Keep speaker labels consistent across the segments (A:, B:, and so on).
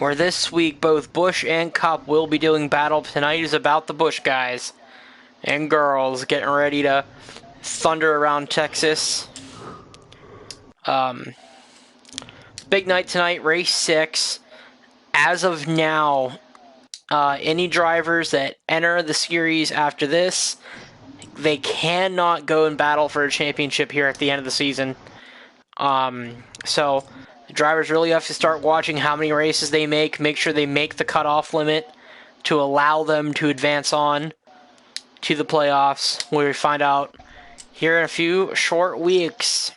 A: where this week both Busch and Cup will be doing battle. Tonight is about the Busch guys and girls getting ready to thunder around Texas. Big night tonight, race 6. As of now, any drivers that enter the series after this, they cannot go and battle for a championship here at the end of the season. So the drivers really have to start watching how many races they make sure they make the cutoff limit to allow them to advance on to the playoffs, where we find out here in a few short weeks.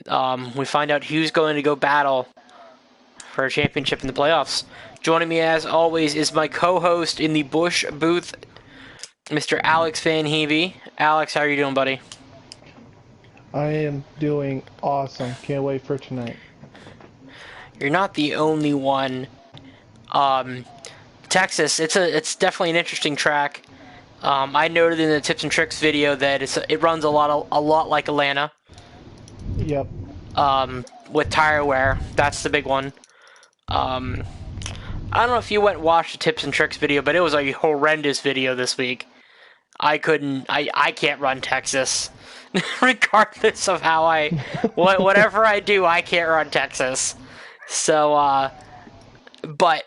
A: We find out who's going to go battle for a championship in the playoffs. Joining me, as always, is my co-host in the Busch booth, Mr. Alex Van Hevey. Alex, how are you doing, buddy?
B: I am doing awesome. Can't wait for tonight.
A: You're not the only one. Texas, it's definitely an interesting track. I noted in the tips and tricks video that it runs a lot like Atlanta.
B: Yep.
A: With tire wear, that's the big one. I don't know if you went and watched the tips and tricks video, but it was a horrendous video this week. I can't run Texas. Regardless of how whatever I do, I can't run Texas. So, but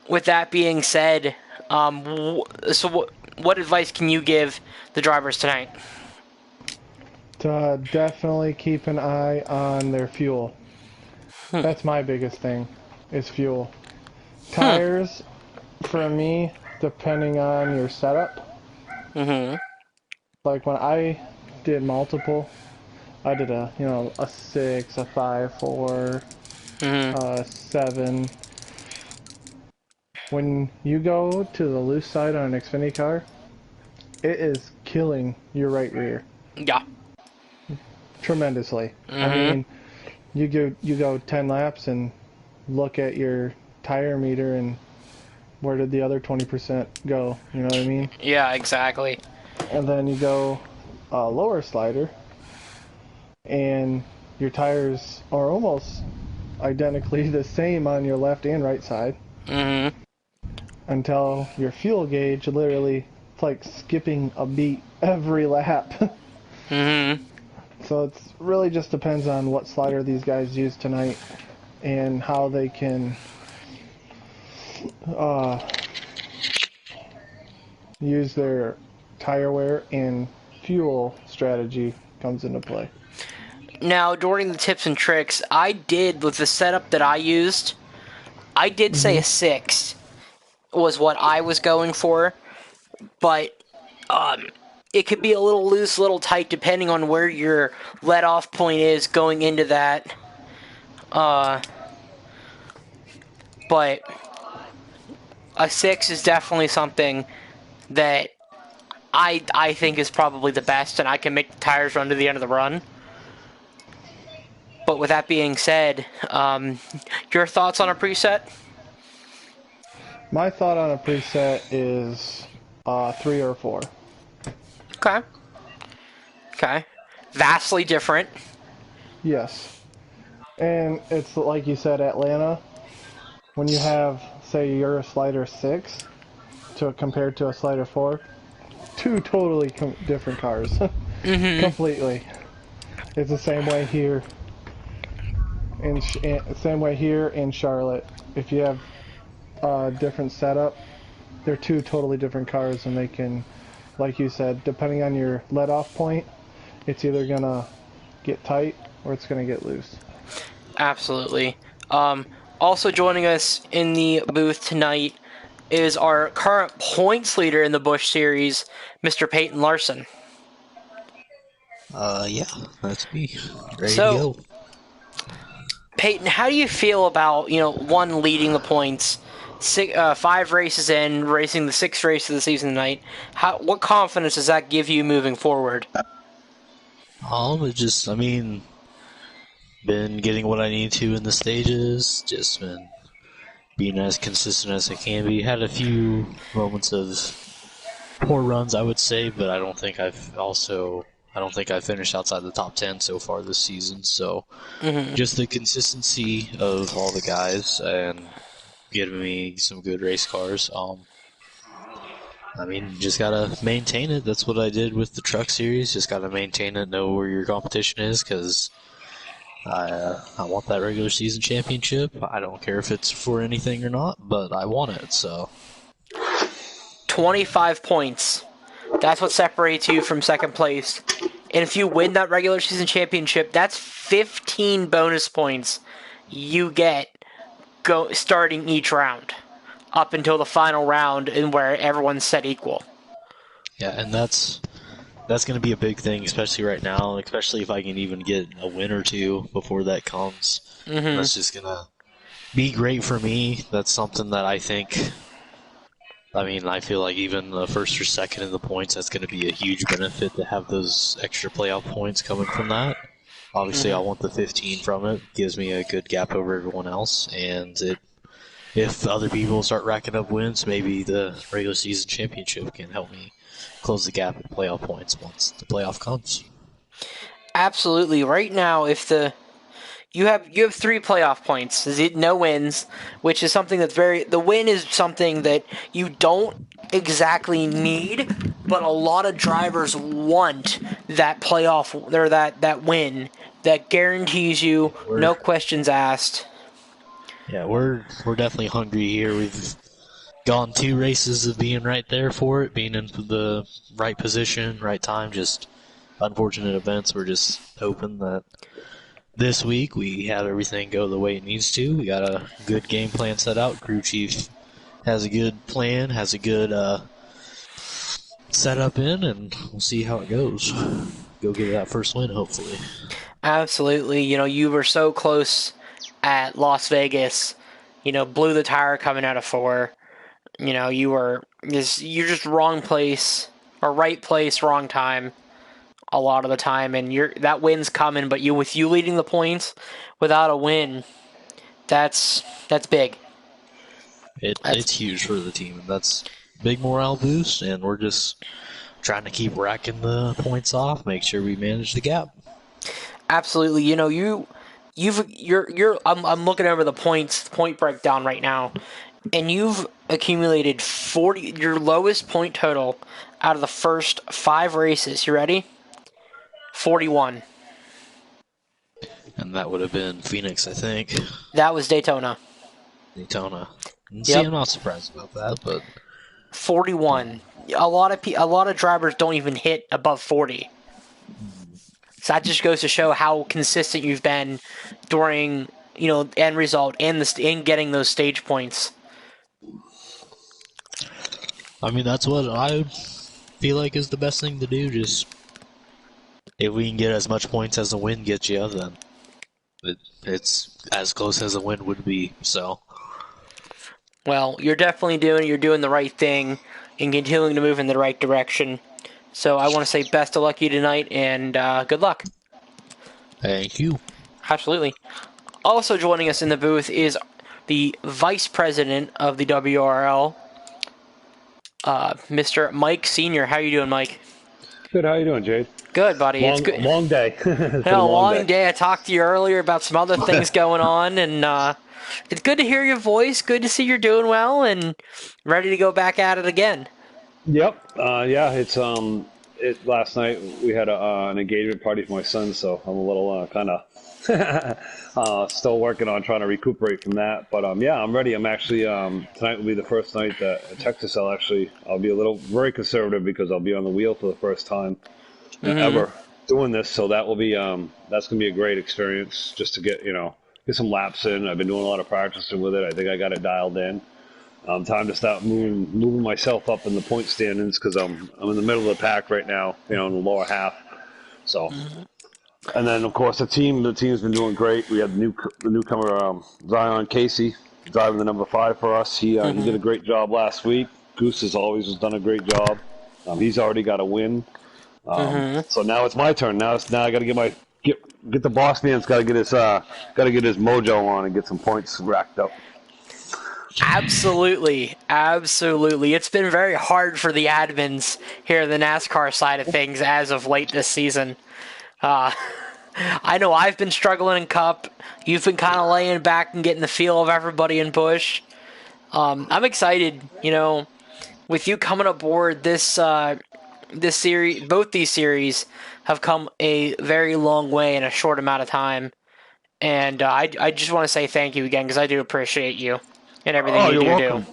A: with that being said, so what advice can you give the drivers tonight?
B: To definitely keep an eye on their fuel. That's my biggest thing, is fuel. Tires, for me, depending on your setup. Like when I did multiple, I did a 6, a 5, 4, 7. When you go to the loose side on an Xfinity car, it is killing your right rear.
A: Yeah.
B: Tremendously. I mean, you go 10 laps and look at your tire meter and where did the other 20% go? You know what I mean?
A: Yeah, exactly.
B: And then you go a lower slider and your tires are almost identically the same on your left and right side. Until your fuel gauge literally, it's like skipping a beat every lap. So it really just depends on what slider these guys use tonight and how they can use their tire wear and fuel strategy comes into play.
A: Now, during the tips and tricks, I did, with the setup that I used, I did say a 6 was what I was going for, but it could be a little loose, a little tight, depending on where your let-off point is going into that. But a 6 is definitely something that I think is probably the best, and I can make the tires run to the end of the run. But with that being said, your thoughts on a preset?
B: My thought on a preset is 3 or 4.
A: Okay. Vastly different.
B: Yes. And it's like you said, Atlanta, when you have, say, you're a slider 6 compared to a slider 4, 2 totally different cars. Completely. It's the same way here. Same way here in Charlotte. If you have a different setup, they're 2 totally different cars, and they can, like you said, depending on your let-off point, it's either gonna get tight or it's gonna get loose.
A: Absolutely. Also joining us in the booth tonight is our current points leader in the Busch series, Mr. Peyton Larson.
C: Yeah, that's me. Ready to go.
A: Peyton, how do you feel about, one, leading the points, 5 races in, racing the 6th race of the season tonight? What confidence does that give you moving forward?
C: Been getting what I need to in the stages, just been being as consistent as I can be. Had a few moments of poor runs, I would say, but I don't think I've also I don't think I finished outside the top 10 so far this season. So
A: Mm-hmm.
C: just the consistency of all the guys and giving me some good race cars. I mean, just gotta maintain it. That's what I did with the truck series. Just gotta maintain it, know where your competition is, because I want that regular season championship. I don't care if it's for anything or not, but I want it. So
A: 25 points. That's what separates you from second place. And if you win that regular season championship, that's 15 bonus points you get starting each round up until the final round, and where everyone's set equal.
C: yeah, and that's going to be a big thing, especially right now. Especially if I can even get a win or two before that comes.
A: Mm-hmm.
C: That's just gonna be great for me. That's something that I think. I mean, I feel like even the first or second in the points, that's going to be a huge benefit to have those extra playoff points coming from that. Obviously, I want the 15 from it. Gives me a good gap over everyone else, and if other people start racking up wins, maybe the regular season championship can help me close the gap in playoff points once the playoff comes.
A: Absolutely. Right now, if you have 3 playoff points, no wins, which is something that's the win is something that you don't exactly need, but a lot of drivers want that playoff or that win that guarantees you no questions asked.
C: Yeah, we're definitely hungry here. We've gone 2 races of being right there for it, being in the right position, right time. Just unfortunate events. We're just hoping that this week we have everything go the way it needs to. We got a good game plan set out. Crew chief has a good plan, has a good setup in, and we'll see how it goes. Go get that first win, hopefully.
A: Absolutely. You were so close at Las Vegas. Blew the tire coming out of 4. You're just wrong place or right place, wrong time a lot of the time, and that win's coming. But with you leading the points without a win, that's big.
C: It's huge for the team, and that's big morale boost. And we're just trying to keep racking the points off, make sure we manage the gap.
A: Absolutely. I'm looking over the point breakdown right now, and you've accumulated 40, your lowest point total out of the first 5 races. You ready? 41.
C: And that would have been Phoenix, I think.
A: That was Daytona.
C: See, I'm not surprised about that, but
A: 41. A lot of drivers don't even hit above 40. So that just goes to show how consistent you've been during, end result and in getting those stage points.
C: I mean, that's what I feel like is the best thing to do. Just if we can get as much points as a win gets you, then it's as close as a win would be. So,
A: well, you're definitely doing the right thing and continuing to move in the right direction. So I want to say best of luck to you tonight, and good luck.
C: Thank you.
A: Absolutely. Also joining us in the booth is the Vice President of the WRL, Mr. Mike Sr. How you doing, Mike?
D: Good. How you doing, Jade?
A: Good, buddy.
D: Long,
A: it's good.
D: Long day.
A: It's a long day. I talked to you earlier about some other things going on, and it's good to hear your voice. Good to see you're doing well and ready to go back at it again.
D: Yep. Yeah. It's last night we had an engagement party for my son, so I'm a little kind of still working on trying to recuperate from that. But yeah, I'm ready. I'm actually tonight will be the first night that in Texas I'll be very conservative because I'll be on the wheel for the first time ever doing this. So that will be that's gonna be a great experience just to get some laps in. I've been doing a lot of practicing with it. I think I got it dialed in. Time to stop moving myself up in the point standings because I'm in the middle of the pack right now, in the lower half. So, and then of course the team's been doing great. We had the newcomer Zion Casey driving the number 5 for us. He did a great job last week. Goose has always done a great job. He's already got a win. So now it's my turn. Now I got to get the boss man's got to get his mojo on and get some points racked up.
A: Absolutely. Absolutely. It's been very hard for the admins here in the NASCAR side of things as of late this season. Uh, I know I've been struggling in Cup. You've been kind of laying back and getting the feel of everybody in Busch. I'm excited, with you coming aboard this series. Both these series have come a very long way in a short amount of time. And I just want to say thank you again because I do appreciate you and everything
D: Oh,
A: you
D: you're
A: do.
D: welcome.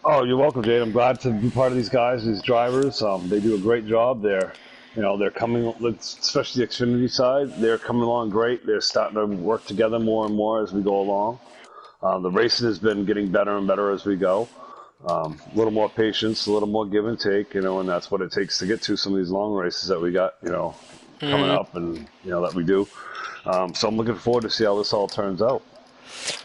D: Oh, you're welcome, Jade. I'm glad to be part of these guys, these drivers. They do a great job. They're coming, especially the Xfinity side. They're coming along great. They're starting to work together more and more as we go along. The racing has been getting better and better as we go. A little more patience, a little more give and take, and that's what it takes to get to some of these long races that we got, coming up and, that we do. So I'm looking forward to see how this all turns out.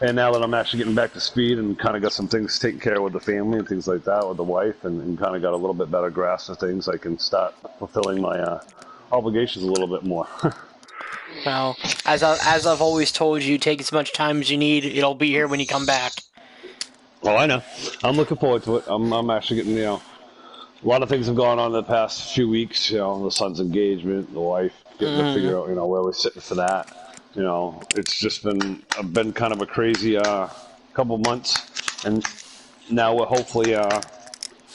D: And now that I'm actually getting back to speed and kind of got some things taken care of with the family and things like that, with the wife, and kind of got a little bit better grasp of things, I can start fulfilling my obligations a little bit more.
A: Well, as I've always told you, take as much time as you need. It'll be here when you come back.
D: Oh, I know. I'm looking forward to it. I'm actually getting, a lot of things have gone on in the past few weeks. The son's engagement, the wife, getting to figure out, where we're sitting for that. It's just been kind of a crazy couple months, and now we're hopefully at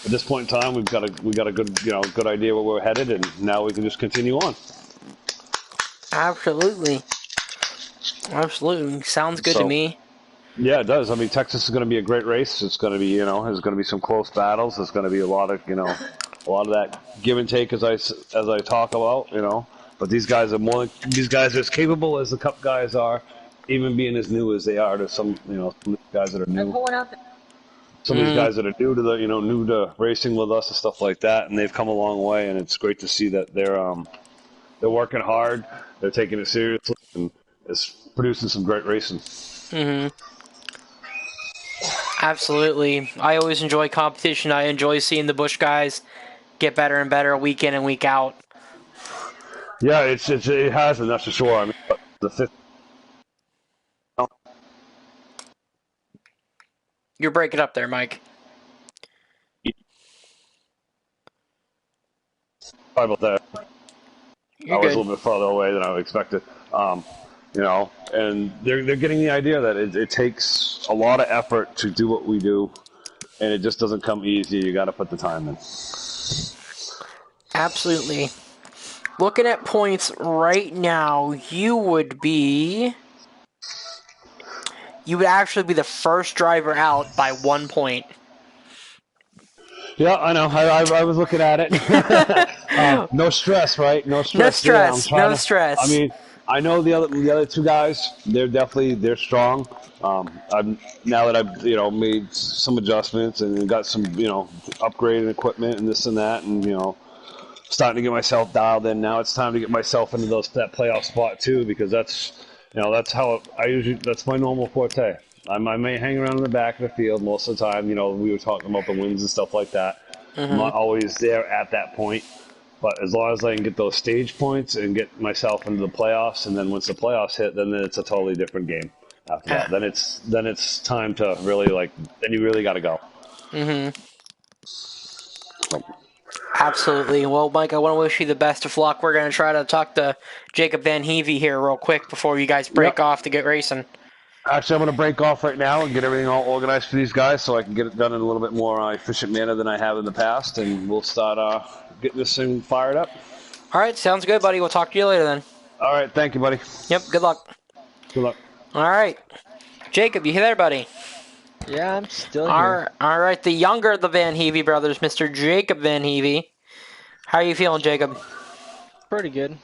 D: this point in time we got a good good idea where we're headed, and now we can just continue on.
A: Absolutely. Absolutely. Sounds good to
D: So
A: me.
D: yeah, it does. I mean, Texas is going to be a great race. It's going to be there's going to be some close battles. There's going to be a lot of a lot of that give and take as I talk about. But these guys are as capable as the Cup guys are, even being as new as they are to some some of these guys that are new. Some of these guys that are new to the new to racing with us and stuff like that, and they've come a long way, and it's great to see that they're working hard, they're taking it seriously, and it's producing some great racing.
A: Absolutely. I always enjoy competition. I enjoy seeing the Busch guys get better and better week in and week out.
D: Yeah, it has been, that's for sure. I mean, the fifth.
A: You're breaking up there, Mike.
D: Sorry about that. I
A: You're
D: was a
A: good.
D: little bit farther away than I expected. And they're getting the idea that it takes a lot of effort to do what we do, and it just doesn't come easy. You got to put the time in.
A: Absolutely. Looking at points right now, you would actually be the first driver out by 1 point.
D: Yeah, I know. I was looking at it. No stress, right? No
A: No
D: stress there. I'm
A: stress.
D: trying
A: No
D: to. I
A: stress.
D: mean, I know the other two guys. They're strong. I'm now that I've made some adjustments and got some upgraded equipment and this and that, and starting to get myself dialed in. Now it's time to get myself into that playoff spot too, because that's how I usually, that's my normal forte. I may hang around in the back of the field most of the time. We were talking about the wins and stuff like that. I'm not always there at that point, but as long as I can get those stage points and get myself into the playoffs, and then once the playoffs hit, then it's a totally different game. After that, then it's time to really then you really got to go.
A: Absolutely. Well, Mike, I want to wish you the best of luck. We're going to try to talk to Jacob Van Hevey here real quick before you guys break
D: Yep.
A: off to get racing.
D: Actually, I'm going to break off right now and get everything all organized for these guys so I can get it done in a little bit more efficient manner than I have in the past, and we'll start getting this thing fired up.
A: All right, sounds good, buddy. We'll talk to you later then.
D: All right, thank you, buddy.
A: Yep, good luck.
D: Good luck.
A: All right. Jacob, you there, buddy?
E: Yeah, I'm still here.
A: All right, the younger of the Van Hevey brothers, Mr. Jacob Van Hevey. How are you feeling, Jacob?
E: Pretty good.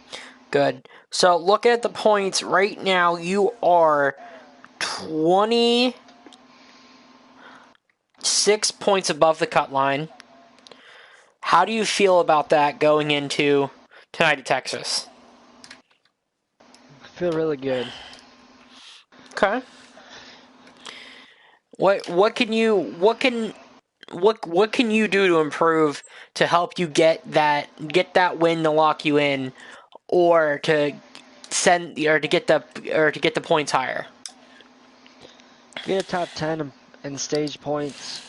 A: Good. So, looking at the points right now, you are 26 points above the cut line. How do you feel about that going into tonight at Texas?
E: I feel really good.
A: Okay. What can you do to improve to help you get that win to lock you in, or to get the points higher?
E: Get a top 10 and stage points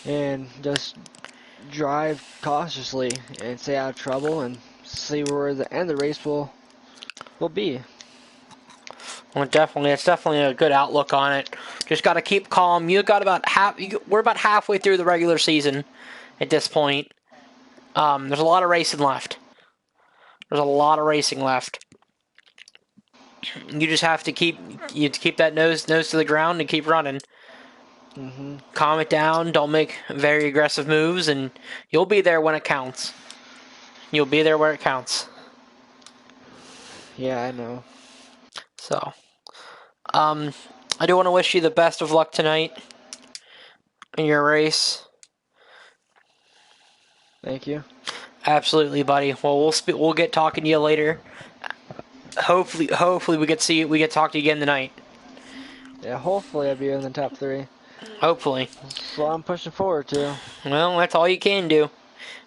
E: and just drive cautiously and stay out of trouble and see where the end of the race will be.
A: Well, definitely, it's definitely a good outlook on it. Just got to keep calm. You got about we're about halfway through the regular season at this point. There's a lot of racing left. There's a lot of racing left. You just have to keep that nose to the ground and keep running.
E: Mm-hmm.
A: Calm it down. Don't make very aggressive moves, and you'll be there when it counts. You'll be there where it counts.
E: Yeah, I know.
A: So, I do want to wish you the best of luck tonight in your race.
E: Thank you.
A: Absolutely, buddy. Well, we'll get talking to you later. Hopefully we get to talk to you again tonight.
E: Yeah, hopefully I'll be in the top 3.
A: Hopefully.
E: That's what I'm pushing forward to.
A: Well, that's all you can do.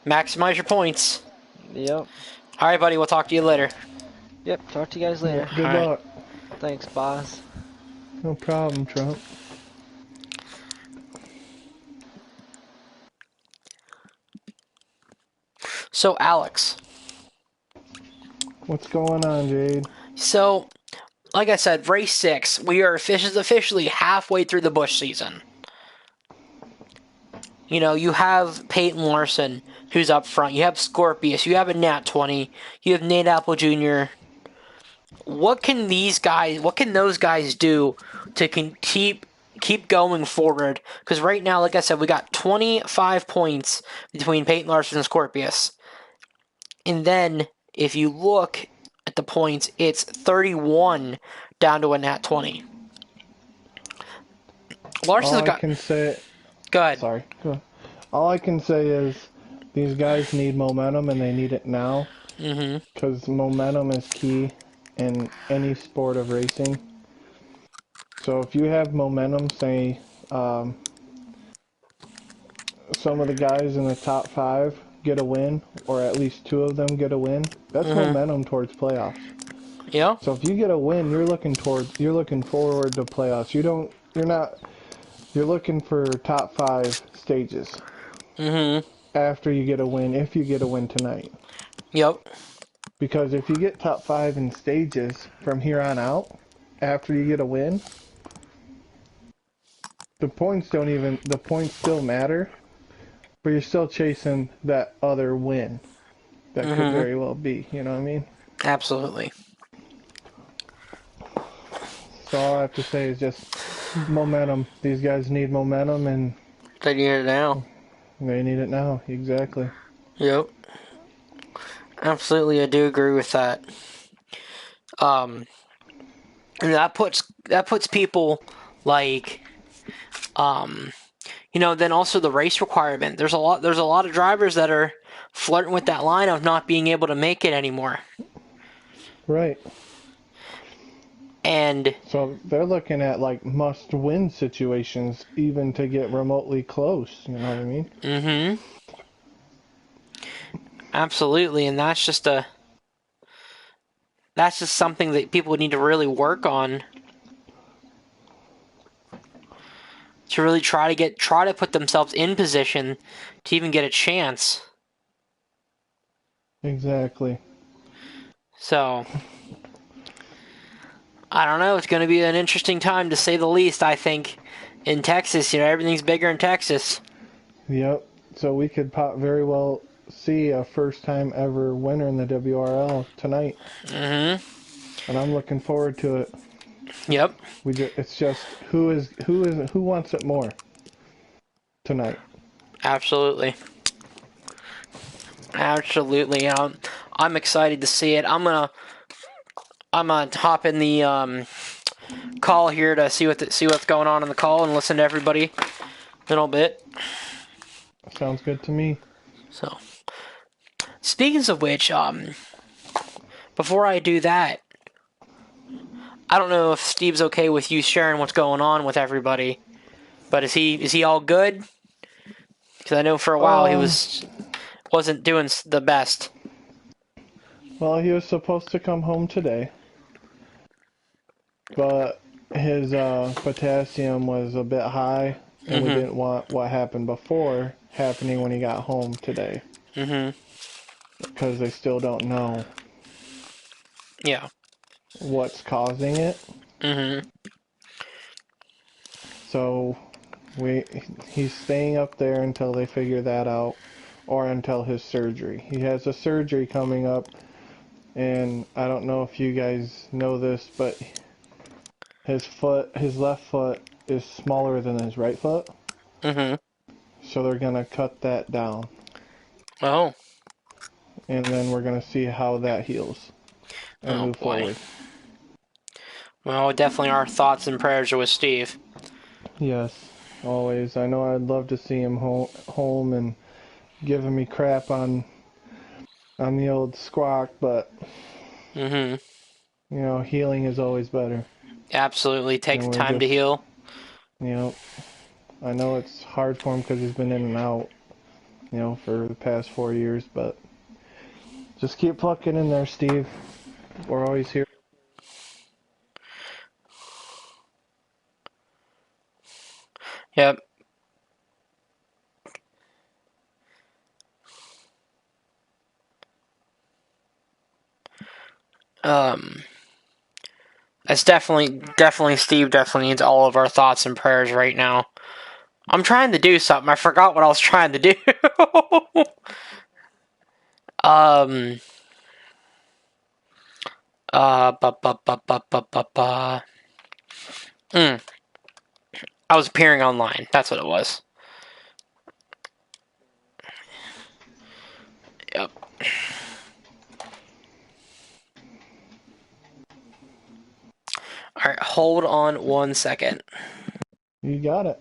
A: Maximize your points.
E: Yep.
A: All right, buddy. We'll talk to you later.
E: Yep, talk to you guys later.
B: Good
A: All right.
B: luck.
E: Thanks, boss.
B: No problem, Trump.
A: So, Alex.
B: What's going on, Jade?
A: So, like I said, race 6. We are officially halfway through the Busch season. You know, you have Peyton Larson, who's up front. You have Scorpius. You have a Nat 20. You have Nate Apple Jr. What can those guys do to keep going forward? Because right now, like I said, we got 25 points between Peyton Larson and Scorpius. And then, if you look at the points, it's 31 down to a Nat 20. Larson's got...
B: can say...
A: Go ahead.
B: Sorry. Go ahead. All I can say is these guys need momentum, and they need it now. Because momentum is key in any sport of racing. So if you have momentum, say some of the guys in the top 5 get a win, or at least 2 of them get a win, that's momentum towards playoffs.
A: Yeah.
B: So if you get a win, you're looking forward to playoffs. You're looking for top 5 stages. After you get a win, if you get a win tonight.
A: Yep.
B: Because if you get top 5 in stages from here on out, after you get a win, the points still matter, but you're still chasing that other win. That could very well be, you know what I mean?
A: Absolutely.
B: So all I have to say is just momentum. These guys need momentum, and
A: They need it now.
B: they need it now. Exactly.
A: Yep. Absolutely, I do agree with that. And that puts people like, then also the race requirement. There's a lot of drivers that are flirting with that line of not being able to make it anymore.
B: Right.
A: And
B: so they're looking at like must-win situations even to get remotely close. You know what I mean?
A: Absolutely, and that's just something that people need to really work on to really try to put themselves in position to even get a chance.
B: Exactly.
A: So, I don't know. It's going to be an interesting time, to say the least, I think, in Texas. Everything's bigger in Texas.
B: Yep. So we could very well see a first-time ever winner in the WRL tonight. And I'm looking forward to it.
A: Yep.
B: It's just who wants it more tonight.
A: Absolutely. Absolutely. I'm excited to see it. I'm gonna hop in the call here to see what's going on in the call and listen to everybody a little bit.
B: Sounds good to me.
A: So, speaking of which, before I do that, I don't know if Steve's okay with you sharing what's going on with everybody, but is he all good? Because I know for a while he wasn't doing the best.
B: Well, he was supposed to come home today, but his potassium was a bit high, and we didn't want what happened before happening when he got home today. Because they still don't know
A: Yeah.
B: what's causing it. So he's staying up there until they figure that out, or until his surgery. He has a surgery coming up, and I don't know if you guys know this, but his left foot is smaller than his right foot. So they're gonna cut that down,
A: Oh.
B: and then we're gonna see how that heals and
A: Oh
B: move
A: boy.
B: forward.
A: Well, definitely our thoughts and prayers are with Steve.
B: Yes, always. I know I'd love to see him home and giving me crap on the old squawk, but healing is always better.
A: Absolutely. Take the
B: And we're
A: time to
B: just,
A: heal.
B: you know, I know it's hard for him because he's been in and out, for the past 4 years, but just keep plucking in there, Steve. We're always here.
A: Yep. It's definitely Steve definitely needs all of our thoughts and prayers right now. I'm trying to do something. I forgot what I was trying to do. um. Ba ba ba ba ba ba ba. I was appearing online. That's what it was. Yep. All right. Hold on 1 second.
B: You got it.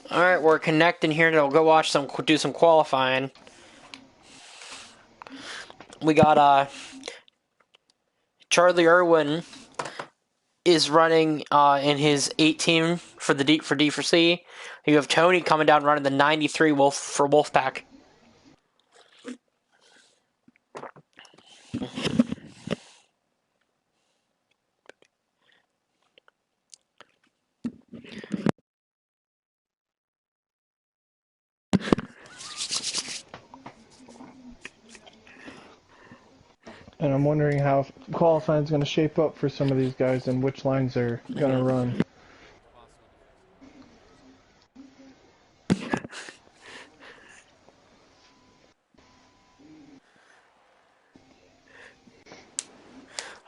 A: All right, we're connecting here to go do some qualifying. We got Charlie Irwin is running in his 18 for the D for C. You have Tony coming down running the 93 for Wolfpack.
B: And I'm wondering how qualifying is going to shape up for some of these guys and which lines they're going to run.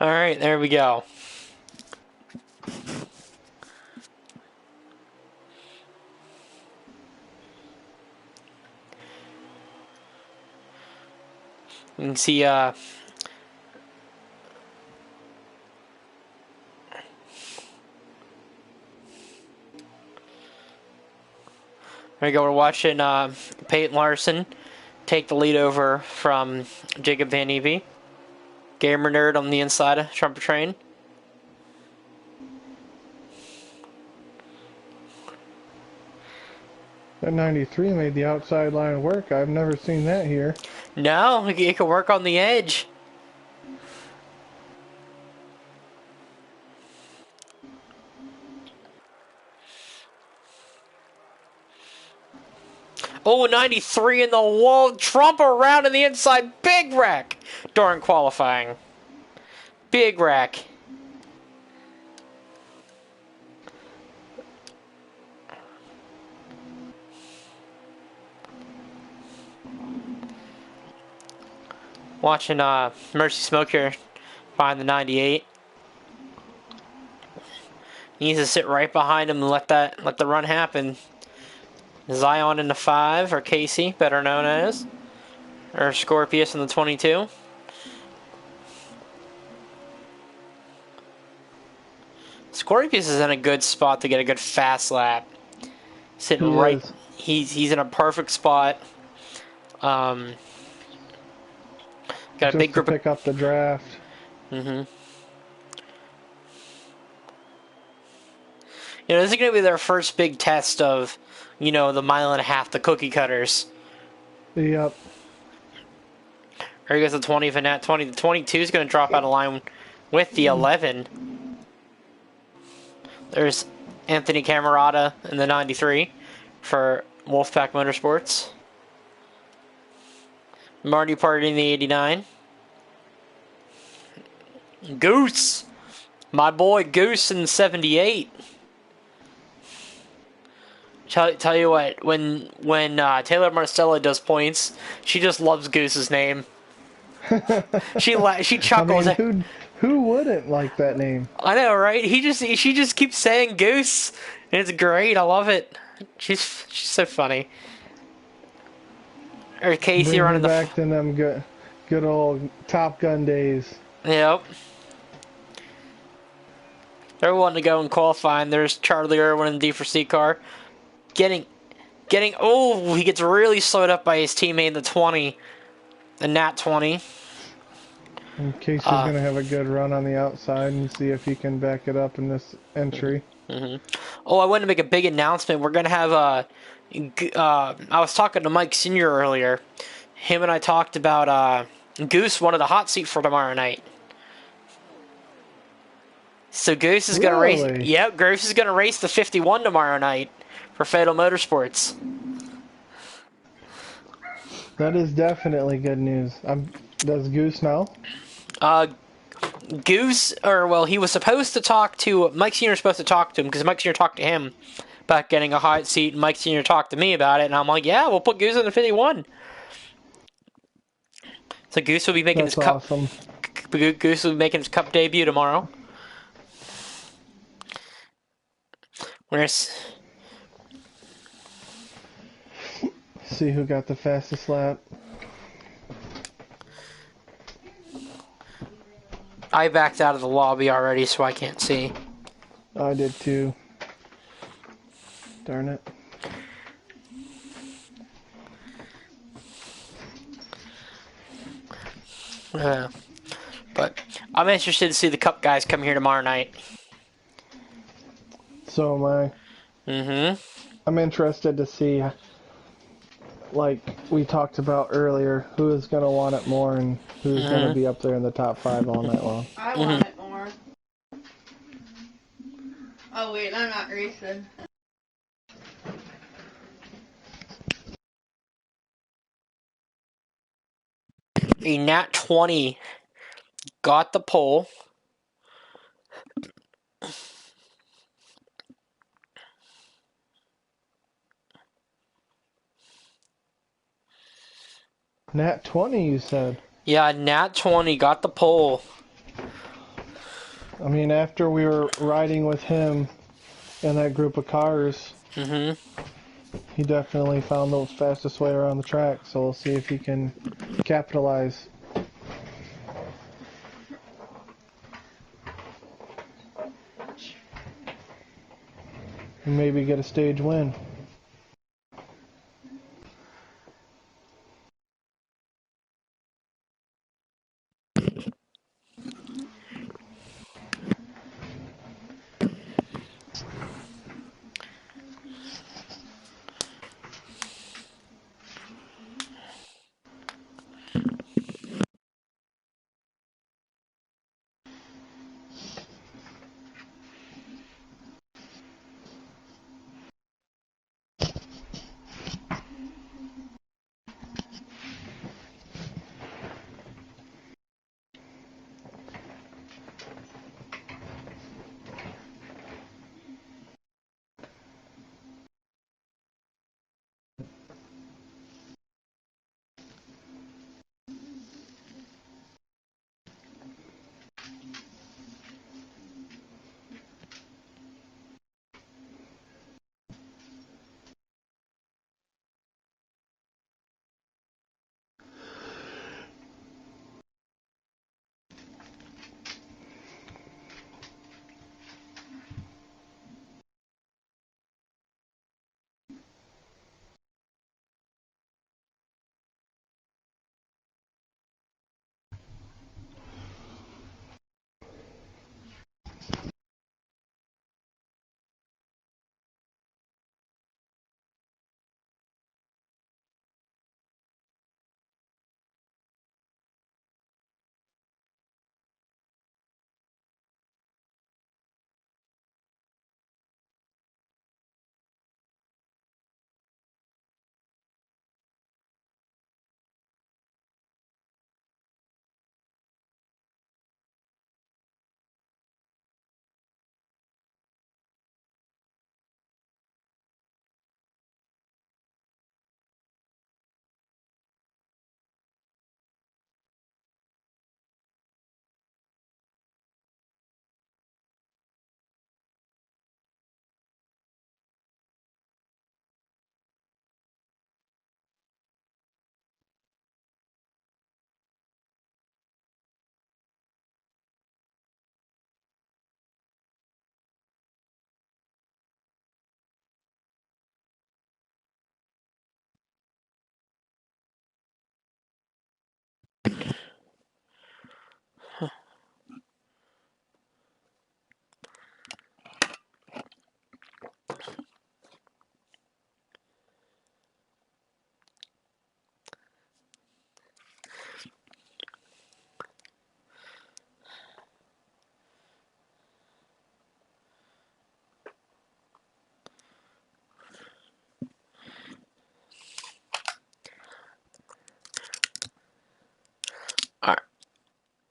A: All right, there we go. You can see we go. We're watching Peyton Larson take the lead over from Jacob Van Evie. Gamer Nerd on the inside of Trumper Train.
B: That 93 made the outside line work. I've never seen that here.
A: No, it can work on the edge. Oh, 93 in the wall. Trump around in the inside. Big wreck during qualifying. Big wreck. Watching Mercy Smoke here find the 98. He needs to sit right behind him and let the run happen. Zion in the 5, or Casey, better known as, or Scorpius in the 22. Scorpius is in a good spot to get a good fast lap. Sitting right, he's in a perfect spot. Got a big group
B: to pick up the draft.
A: You know, this is going to be their first big test of, you know, the mile and a half, the cookie cutters.
B: Yep.
A: Here goes the 20 for Nat 20. The 22 is going to drop out of line with the 11. There's Anthony Camerata in the 93 for Wolfpack Motorsports. Marty Party in the 89. Goose! My boy Goose in the 78. Tell you what, when Taylor Marcella does points, she just loves Goose's name. she chuckles.
B: I mean, who wouldn't like that name?
A: I know, right? She just keeps saying Goose, and it's great. I love it. She's so funny. Or Casey
B: Bring
A: running
B: me back to them good old Top Gun days.
A: Yep. They're wanting to go and qualify, and there's Charlie Irwin in the D4C car. Getting, oh, he gets really slowed up by his teammate in the 20, the Nat 20.
B: And Casey's going to have a good run on the outside and see if he can back it up in this entry.
A: Oh, I wanted to make a big announcement. We're going to have I was talking to Mike Senior earlier. Him and I talked about Goose wanted a hot seat for tomorrow night. So Goose is going to race. Yep, Goose is going to race the 51 tomorrow night for Fatal Motorsports.
B: That is definitely good news. Does Goose know?
A: Goose, he was supposed to talk to Mike Senior. Was supposed to talk to him because Mike Senior talked to him about getting a hot seat, and Mike Senior talked to me about it, and I'm like, yeah, we'll put Goose in the 51. So Goose will be making his
B: awesome.
A: Goose will be making his cup debut tomorrow. Where's
B: see who got the fastest lap.
A: I backed out of the lobby already, so I can't see.
B: I did too. Darn it.
A: But I'm interested to see the Cup guys come here tomorrow night.
B: So am I. I'm interested to see, like we talked about earlier, who is going to want it more and who's going to be up there in the top 5 all night long.
F: I want it more. Oh wait, I'm not racing.
A: A Nat 20 got the pole.
B: Nat 20, you said?
A: Yeah, Nat 20 got the pole.
B: I mean, after we were riding with him in that group of cars, he definitely found the fastest way around the track, so we'll see if he can capitalize. And maybe get a stage win.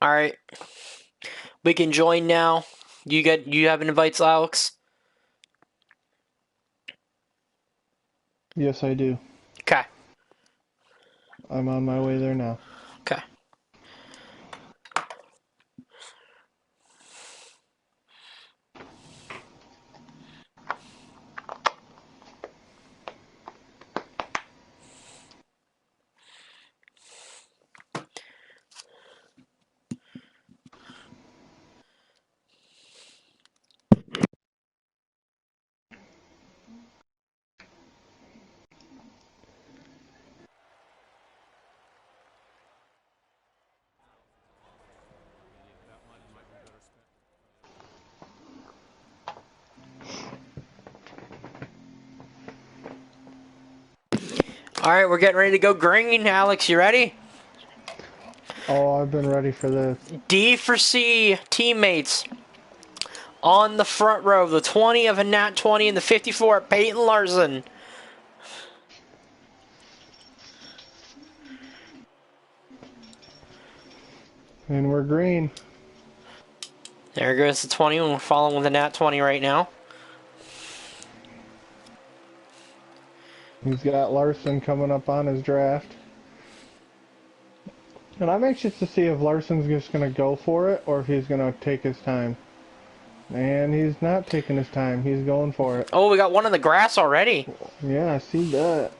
A: All right, we can join now. You have invites, Alex?
B: Yes, I do.
A: Okay.
B: I'm on my way there now.
A: Okay. All right, we're getting ready to go green. Alex, you ready?
B: Oh, I've been ready for this.
A: D for C teammates on the front row. The 20 of a Nat 20 and the 54 of Peyton Larson.
B: And we're green.
A: There goes the 20, and we're following with the Nat 20 right now.
B: He's got Larson coming up on his draft. And I'm anxious to see if Larson's just going to go for it or if he's going to take his time. And he's not taking his time. He's going for it.
A: Oh, we got one in the grass already.
B: Yeah, I see that.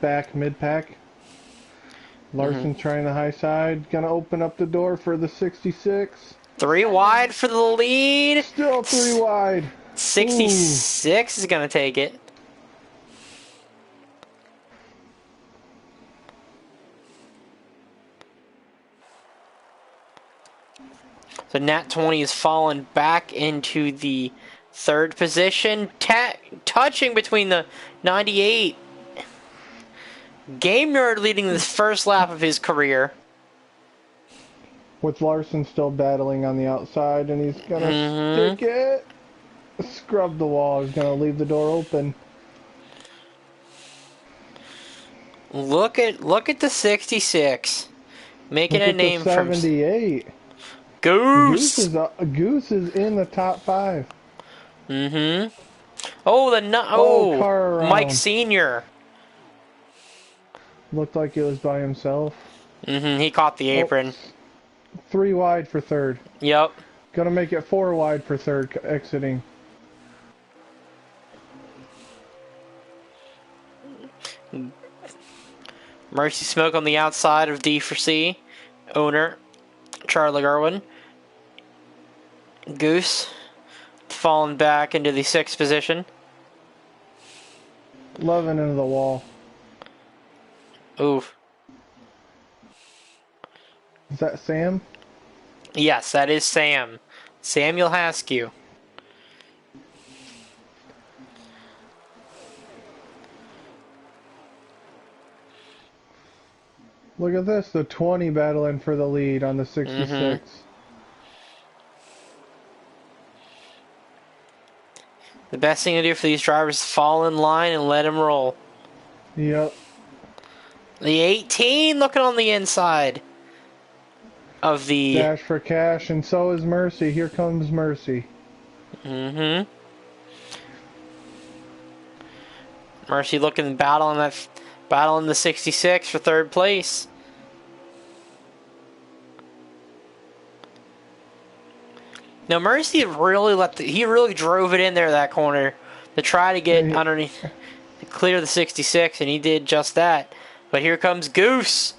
B: Back mid-pack. Larson trying the high side. Going to open up the door for the 66.
A: 3 wide for the lead.
B: Still 3 wide.
A: 66 is going to take it. So Nat 20 is fallen back into the 3rd position, touching between the 98. Game Nerd leading the first lap of his career.
B: With Larson still battling on the outside, and he's going to stick it. Scrub the wall. He's going to leave the door open.
A: Look at the 66, making
B: Look
A: a
B: at
A: name
B: the
A: for
B: 78.
A: Goose.
B: Goose is in the top 5.
A: Oh,
B: car
A: Mike
B: around.
A: Senior.
B: Looked like it was by himself.
A: He caught the apron.
B: 3 wide for 3rd.
A: Yep.
B: Gonna make it 4 wide for 3rd exiting.
A: Mercy Smoke on the outside of D for C. Owner, Charlie Irwin. Goose falling back into the 6th position.
B: Loving into the wall.
A: Oof.
B: Is that Sam?
A: Yes, that is Sam. Samuel Haskew.
B: Look at this, the 20 battling for the lead on the 66.
A: The best thing to do for these drivers is fall in line and let them roll.
B: Yep.
A: The 18 looking on the inside of the...
B: Dash for cash, and so is Mercy. Here comes Mercy.
A: Mercy looking battling the 66 for 3rd place. Now Mercy really he really drove it in there that corner to try to get underneath, to clear the 66, and he did just that. But here comes Goose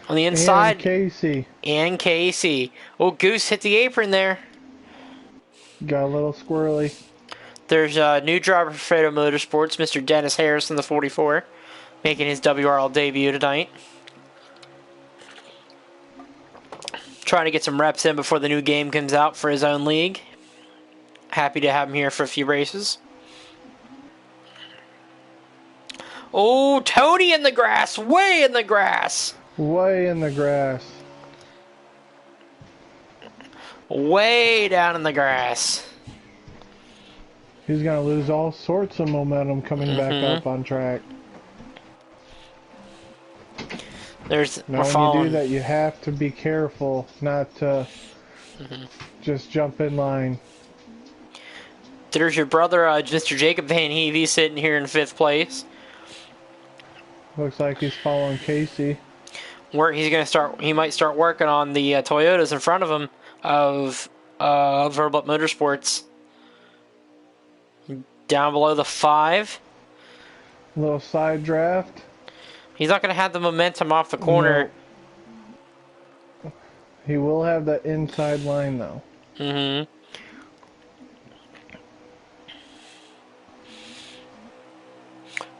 A: on the inside.
B: And
A: Casey. Oh, Goose hit the apron there.
B: Got a little squirrely.
A: There's a new driver for Fredo Motorsports, Mr. Dennis Harrison, the 44, making his WRL debut tonight. Trying to get some reps in before the new game comes out for his own league. Happy to have him here for a few races. Oh, Tony in the grass, way in the grass.
B: Way in the grass.
A: Way down in the grass.
B: He's going to lose all sorts of momentum coming back up on track. Now, when you do that, you have to be careful not to just jump in line.
A: There's your brother, Mr. Jacob Van Heavy, sitting here in 5th place.
B: Looks like he's following Casey.
A: Where he might start working on the Toyotas in front of him of Verblip Motorsports. Down below the 5.
B: Little side draft.
A: He's not going to have the momentum off the corner.
B: No. He will have that inside line, though.
A: Mm-hmm.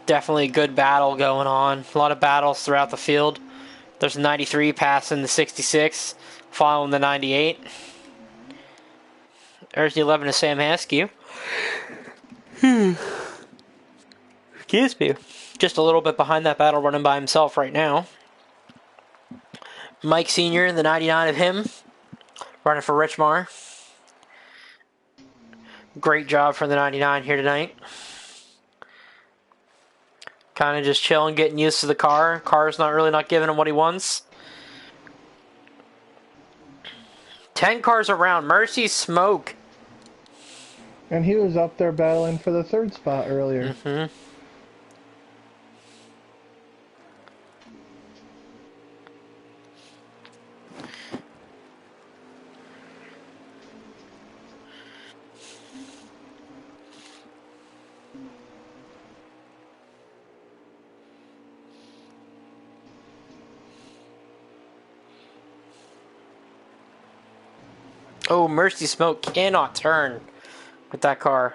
A: Definitely a good battle going on. A lot of battles throughout the field. There's a 93 passing the 66, following the 98. There's the 11 of Sam Haskew. Excuse me. Just a little bit behind that battle, running by himself right now. Mike Sr., the 99 of him, running for Richmar. Great job for the 99 here tonight. Kind of just chilling, getting used to the car. Car's not giving him what he wants. 10 cars around. Mercy Smoke.
B: And he was up there battling for the 3rd spot earlier.
A: Mm-hmm. Oh, Mercy Smoke cannot turn with that car.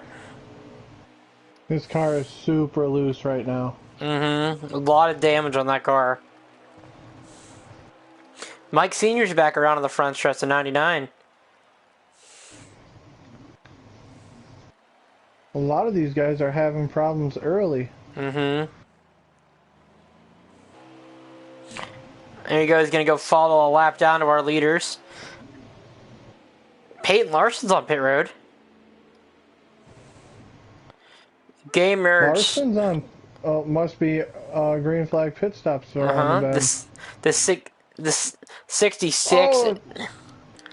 B: This car is super loose right now.
A: Mm-hmm. A lot of damage on that car. Mike Sr.'s back around on the front stretch of 99.
B: A lot of these guys are having problems early.
A: Mm-hmm. There you go. He's going to go follow a lap down to our leaders. Peyton Larson's on pit road. Gamers.
B: Larson's on. Oh, must be green flag pit stops are on the bed.
A: This 66.
B: Oh,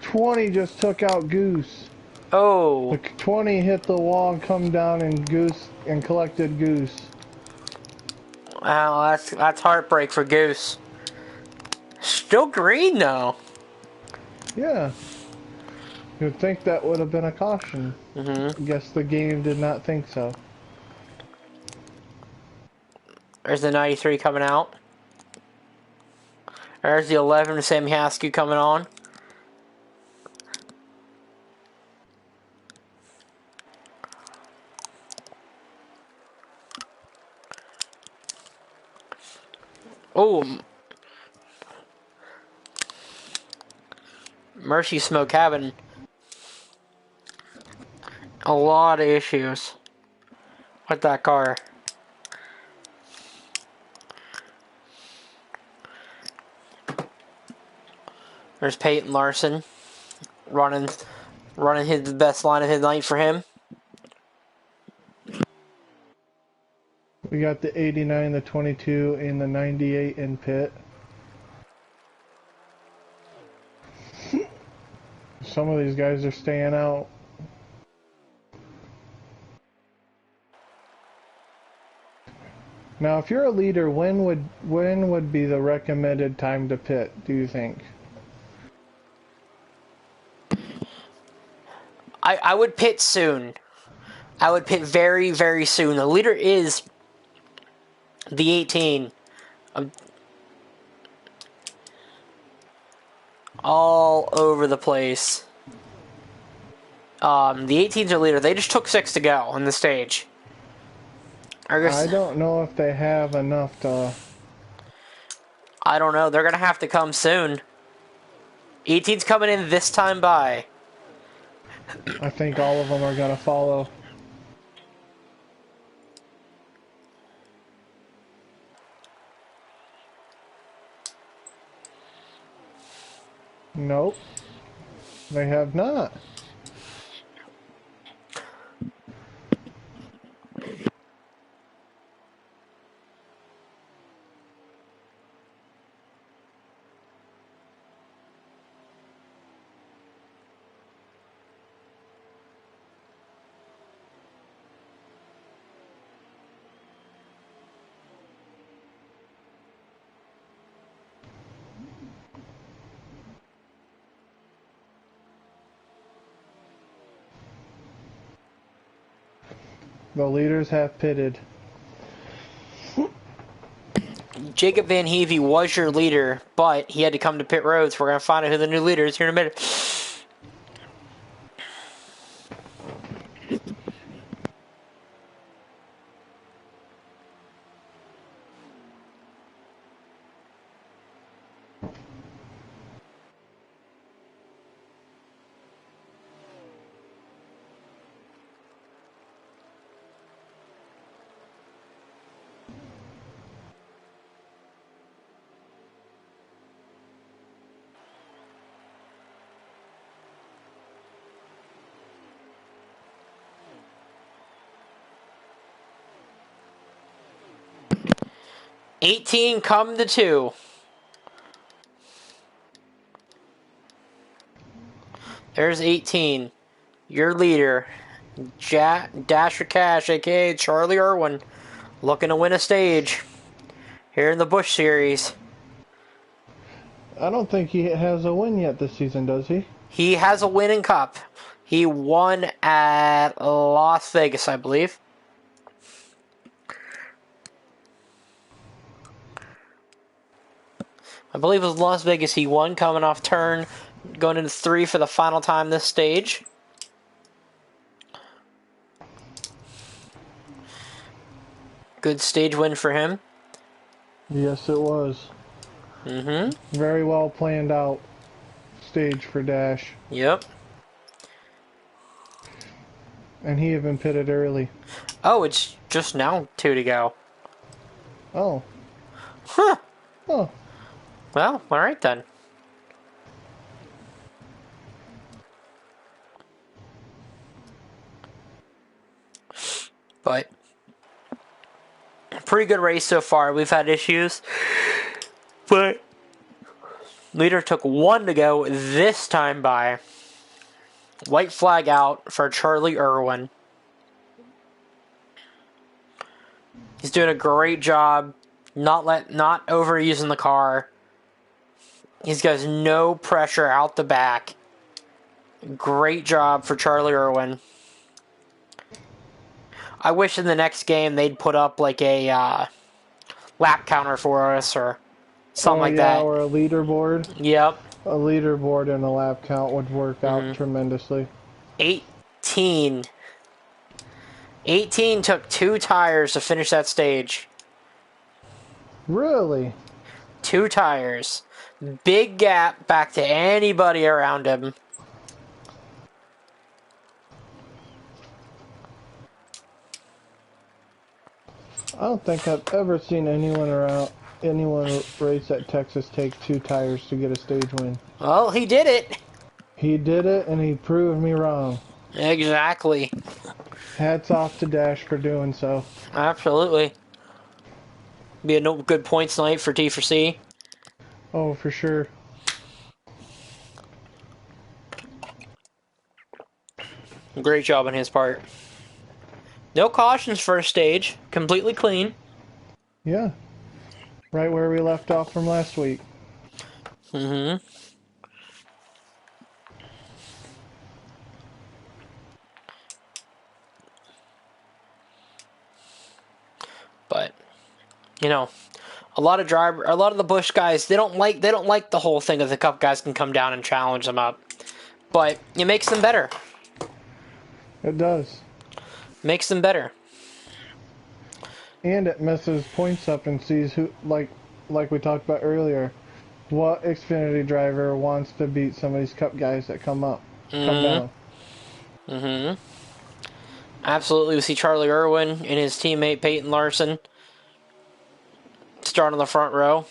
B: 20 just took out Goose.
A: Oh.
B: The 20 hit the wall and come down and collected Goose.
A: Wow, that's heartbreak for Goose. Still green though.
B: Yeah. You'd think that would have been a caution.
A: Mm-hmm.
B: I guess the game did not think so.
A: There's the 93 coming out. There's the 11 of Sam Haskew coming on. Oh, Mercy Smoke having a lot of issues with that car. There's Peyton Larson running the best line of his night for him.
B: We got the 89, the 22, and the 98 in pit. Some of these guys are staying out. Now, if you're a leader, when would be the recommended time to pit, do you think?
A: I would pit soon. I would pit very, very soon. The leader is the 18. All over the place. The 18's are leader. They just took 6 to go on the stage.
B: I don't know if they have enough to...
A: I don't know. They're going to have to come soon. 18's coming in this time by.
B: I think all of them are going to follow. Nope. They have not. The leaders have pitted.
A: Jacob Van Heavey was your leader, but he had to come to pit roads. We're going to find out who the new leader is here in a minute. $18 come to 2. There's 18. Your leader, Dasher Cash, aka Charlie Irwin, looking to win a stage here in the Busch Series.
B: I don't think he has a win yet this season, does he?
A: He has a winning cup. He won at Las Vegas, I believe. I believe it was Las Vegas he won, coming off turn, going into 3 for the final time this stage. Good stage win for him.
B: Yes, it was.
A: Mm-hmm.
B: Very well planned out stage for Dash.
A: Yep.
B: And he even pitted early.
A: Oh, it's just now 2 to go.
B: Oh.
A: Huh.
B: Oh.
A: Well, alright then. But pretty good race so far. We've had issues, but leader took 1 to go this time by. White flag out for Charlie Irwin. He's doing a great job, not overusing the car. He's got no pressure out the back. Great job for Charlie Irwin. I wish in the next game they'd put up like a lap counter for us or something like that.
B: Or a leaderboard.
A: Yep.
B: A leaderboard and a lap count would work out tremendously.
A: 18. 18 took 2 tires to finish that stage.
B: Really?
A: 2 tires. Big gap back to anybody around him.
B: I don't think I've ever seen anyone race at Texas take 2 tires to get a stage win.
A: Well, he did it.
B: He did it, and he proved me wrong.
A: Exactly.
B: Hats off to Dash for doing so.
A: Absolutely. Be a good points night for T4C.
B: Oh, for sure.
A: Great job on his part. No cautions first stage. Completely clean.
B: Yeah. Right where we left off from last week.
A: Mm-hmm. But, you know, a lot of the Busch guys, they don't like the whole thing that the Cup guys can come down and challenge them up. But it makes them better.
B: It does.
A: Makes them better.
B: And it messes points up and sees who, like we talked about earlier, what Xfinity driver wants to beat some of these Cup guys that come down.
A: Mm-hmm. Absolutely. We see Charlie Irwin and his teammate Peyton Larson start on the front row.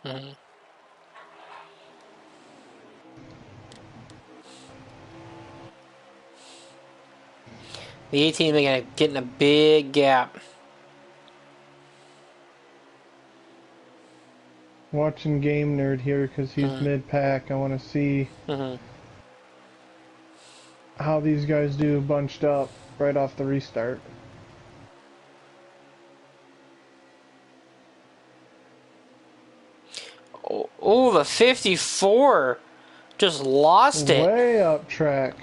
A: Mm-hmm. The A team are getting a big gap.
B: Watching Game Nerd here because he's mid-pack. I want to see how these guys do bunched up right off the restart.
A: Oh, the 54 just lost it.
B: Way up track.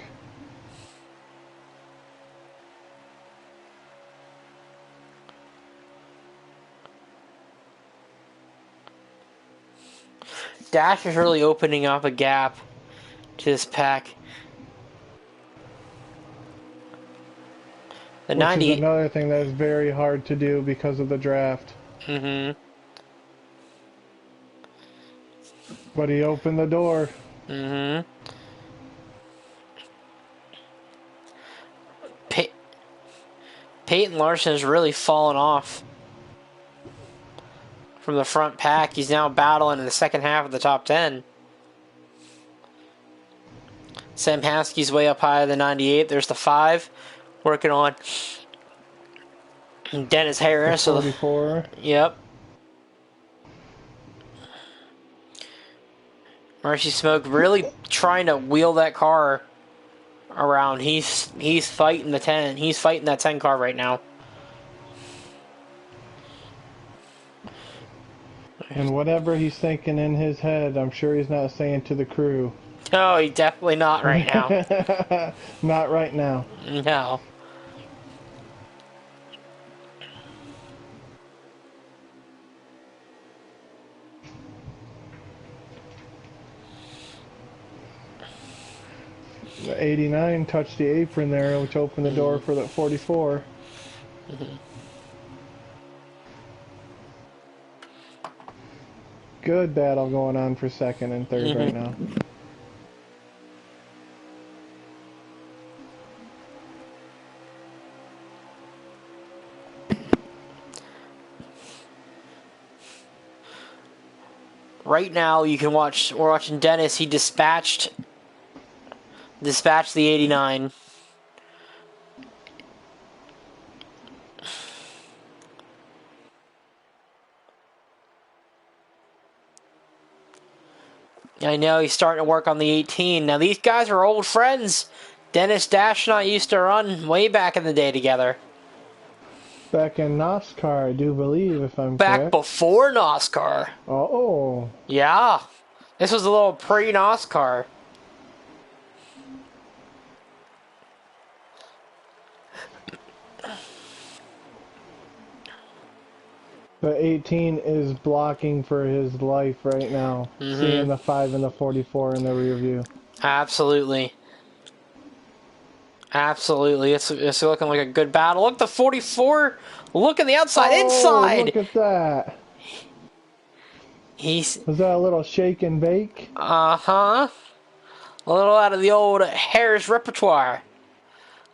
A: Dash is really opening up a gap to this pack. The
B: Which
A: 90.
B: is another thing that is very hard to do because of the draft.
A: Mm-hmm.
B: But he opened the door.
A: Mm-hmm. Peyton Larson has really fallen off from the front pack. He's now battling in the second half of the top 10. Sam Haskey's way up high, the 98. There's the 5. Working on Dennis Harris.
B: The 44.
A: Yep. Mercy Smoke really trying to wheel that car around. He's fighting the 10. He's fighting that 10 car right now.
B: And whatever he's thinking in his head, I'm sure he's not saying to the crew.
A: No, he's definitely not right now.
B: Not right now.
A: No.
B: The 89 touched the apron there, which opened the door for the 44. Good battle going on for second and third right now.
A: Right now, you can watch. We're watching Dennis. He dispatched the 89. I know he's starting to work on the 18. Now these guys are old friends. Dennis Dash and I used to run way back in the day together.
B: Back in NASCAR, I do believe, if I'm
A: Back
B: correct.
A: before NASCAR.
B: Oh.
A: Yeah. This was a little pre-NASCAR.
B: The 18 is blocking for his life right now. Seeing the 5 and the 44 in the rear view.
A: Absolutely. Absolutely. It's looking like a good battle. Look, the 44. Look at the outside.
B: Oh,
A: Inside.
B: look at that.
A: He's...
B: Was that a little shake and bake?
A: Uh-huh. A little out of the old Harris repertoire.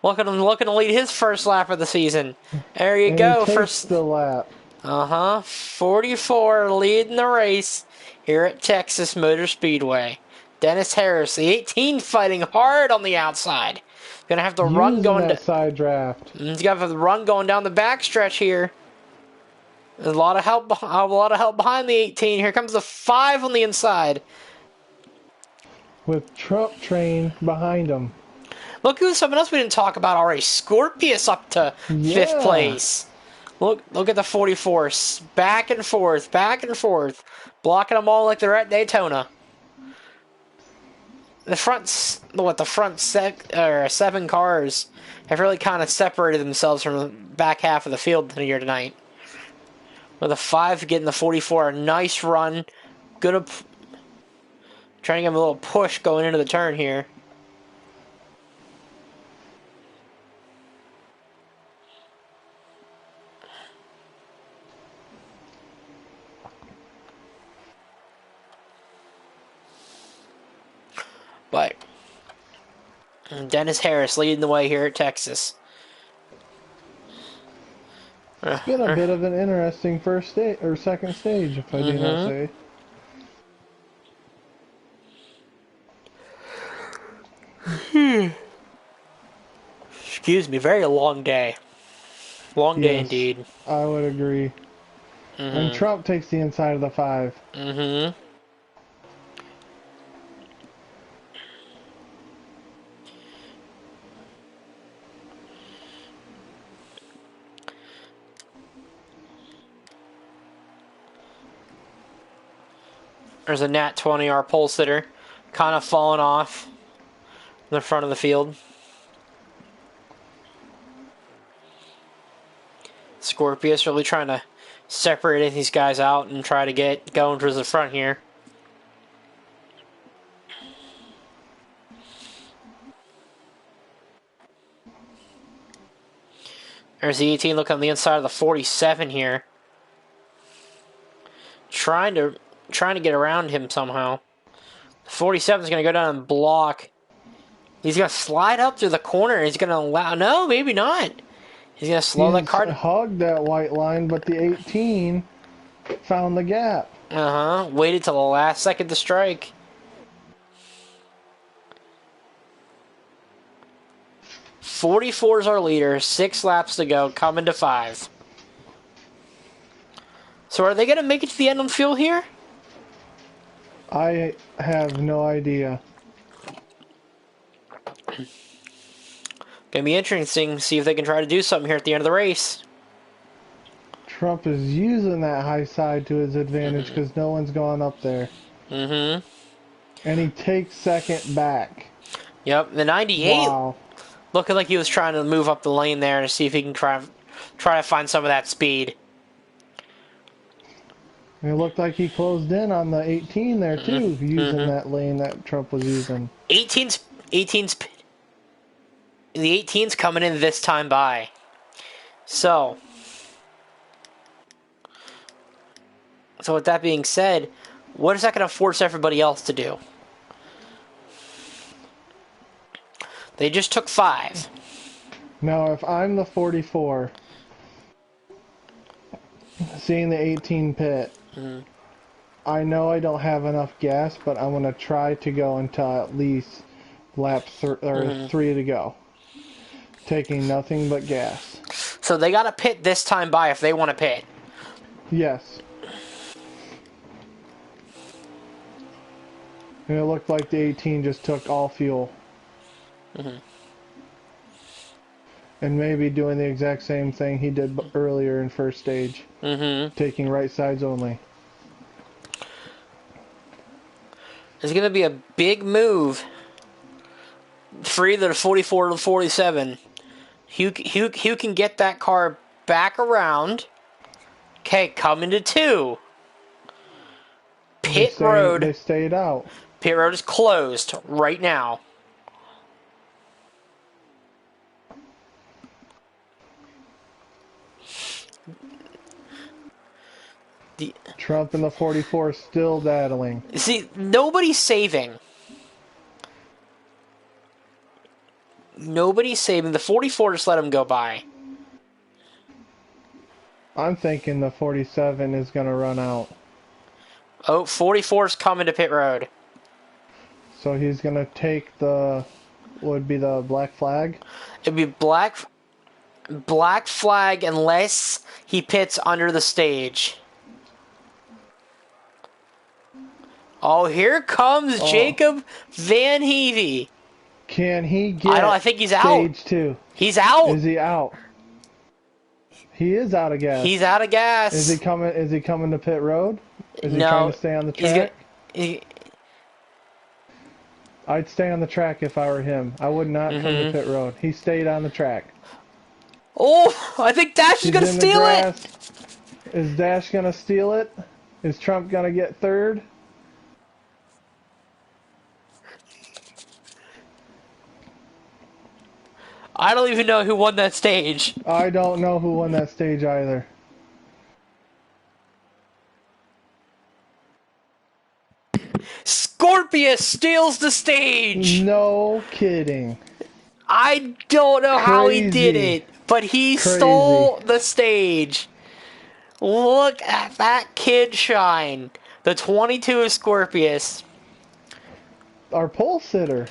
A: Looking to lead his first lap of the season. There you
B: And
A: go.
B: he takes
A: First.
B: the lap.
A: 44 leading the race here at Texas Motor Speedway. Dennis Harris, the 18, fighting hard on the outside. Gonna have the run
B: Using
A: going.
B: that side draft.
A: He's got the run going down the backstretch here. There's a lot of help behind the 18. Here comes the 5 on the inside.
B: With Trump train behind him.
A: Look who's someone else we didn't talk about already. Scorpius up to 5th place. Look at the 44s. Back and forth. Blocking them all like they're at Daytona. The front 7 cars have really kind of separated themselves from the back half of the field here tonight. With the 5 getting the 44, a nice run. Trying to give him a little push going into the turn here. But Dennis Harris leading the way here at Texas.
B: It's been a bit of an interesting first stage or second stage, if I do not say.
A: Excuse me, very long day. Long day indeed.
B: I would agree. And Trump takes the inside of the 5.
A: There's a Nat 20, our pole sitter, kind of falling off in the front of the field. Scorpius really trying to separate these guys out and try to get going towards the front here. There's the 18 looking on the inside of the 47 here. Trying to get around him somehow. The 47 is going to go down and block. He's going to slide up through the corner. He's going to allow... No, maybe not. He's going to slow that car...
B: Hugged that white line, but the 18 found the gap.
A: Uh-huh. Waited till the last second to strike. .44 is our leader. 6 laps to go. Coming to 5. So are they going to make it to the end on fuel here?
B: I have no idea.
A: Gonna be interesting to see if they can try to do something here at the end of the race.
B: Trump is using that high side to his advantage because no one's gone up there.
A: Mm-hmm.
B: And he takes second back.
A: Yep, the 98
B: Wow.
A: looking like he was trying to move up the lane there to see if he can try to find some of that speed.
B: And it looked like he closed in on the 18 there too, using that lane that Trump was using.
A: 18's the 18's coming in this time by. So with that being said, what is that going to force everybody else to do? They just took 5.
B: Now, if I'm the 44, seeing the 18 pit, I know I don't have enough gas, but I'm going to try to go until at least lap 3 to go. Taking nothing but gas.
A: So they got to pit this time by if they want to pit.
B: Yes. And it looked like the 18 just took all fuel. And maybe doing the exact same thing he did earlier in first stage. Taking right sides only.
A: There's going to be a big move for either the 44 or the 47. Who can get that car back around? Okay, coming to 2. Pit road.
B: They stayed out.
A: Pit road is closed right now.
B: Trump and the 44 still battling.
A: See, nobody's saving. Nobody's saving. The 44 just let him go by.
B: I'm thinking the 47 is going to run out.
A: Oh, 44's coming to pit road.
B: So he's going to take the... would be the black flag?
A: It'd be black flag unless he pits under the stage. Oh, here comes Jacob Van Heavey.
B: Can he get
A: I think he's out.
B: stage 2?
A: He's out.
B: Is he out? He is out of gas.
A: He's out of gas.
B: Is he coming to pit road? Is he
A: No,
B: trying to stay on the track?
A: He's
B: I'd stay on the track if I were him. I would not come to pit road. He stayed on the track.
A: Oh, I think Dash is going to
B: in the
A: steal it.
B: grass. Is Dash going to steal it? Is Trump going to get third?
A: I don't even know who won that stage.
B: I don't know who won that stage either.
A: Scorpius steals the stage.
B: No kidding.
A: I don't know how he did
B: Crazy.
A: it, but he stole the stage. Look at that kid shine. The 22 of Scorpius.
B: Our pole sitter.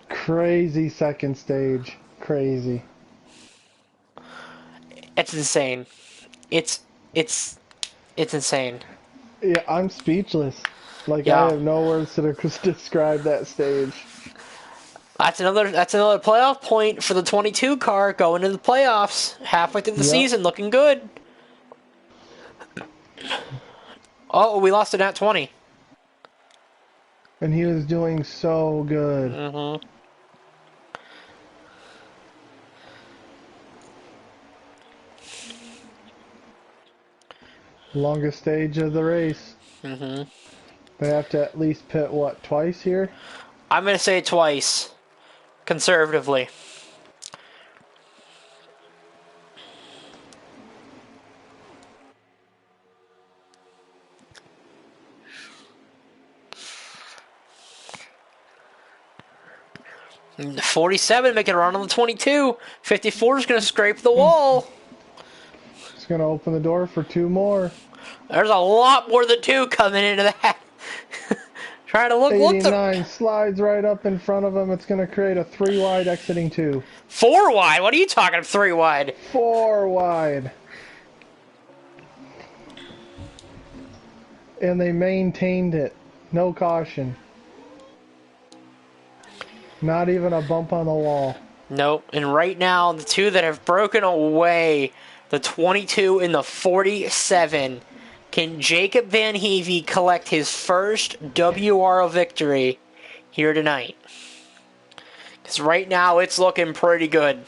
B: Crazy second stage. Crazy.
A: It's insane. It's insane.
B: Yeah, I'm speechless. Like,
A: Yeah.
B: I have no words to describe that stage.
A: That's another playoff point for the 22 car going into the playoffs. Halfway through the
B: Yep.
A: season, looking good. Oh, we lost to Nat 20.
B: And he was doing so good.
A: Mm-hmm.
B: Longest stage of the race.
A: Mm-hmm.
B: They have to at least pit, what, twice here?
A: I'm going to say twice, conservatively. And 47 making a run on the 22. 54 is going to scrape the wall.
B: It's going to open the door for 2 more.
A: There's a lot more than 2 coming into that. Trying to look
B: 89 slides right up in front of him. It's going to create a 3 wide exiting 2.
A: 4 wide. What are you talking? 3 wide.
B: 4 wide. And they maintained it. No caution. Not even a bump on the wall.
A: Nope. And right now, the 2 that have broken away, the 22 and the 47, can Jacob Van Hevey collect his first WRL victory here tonight? Because right now, it's looking pretty good.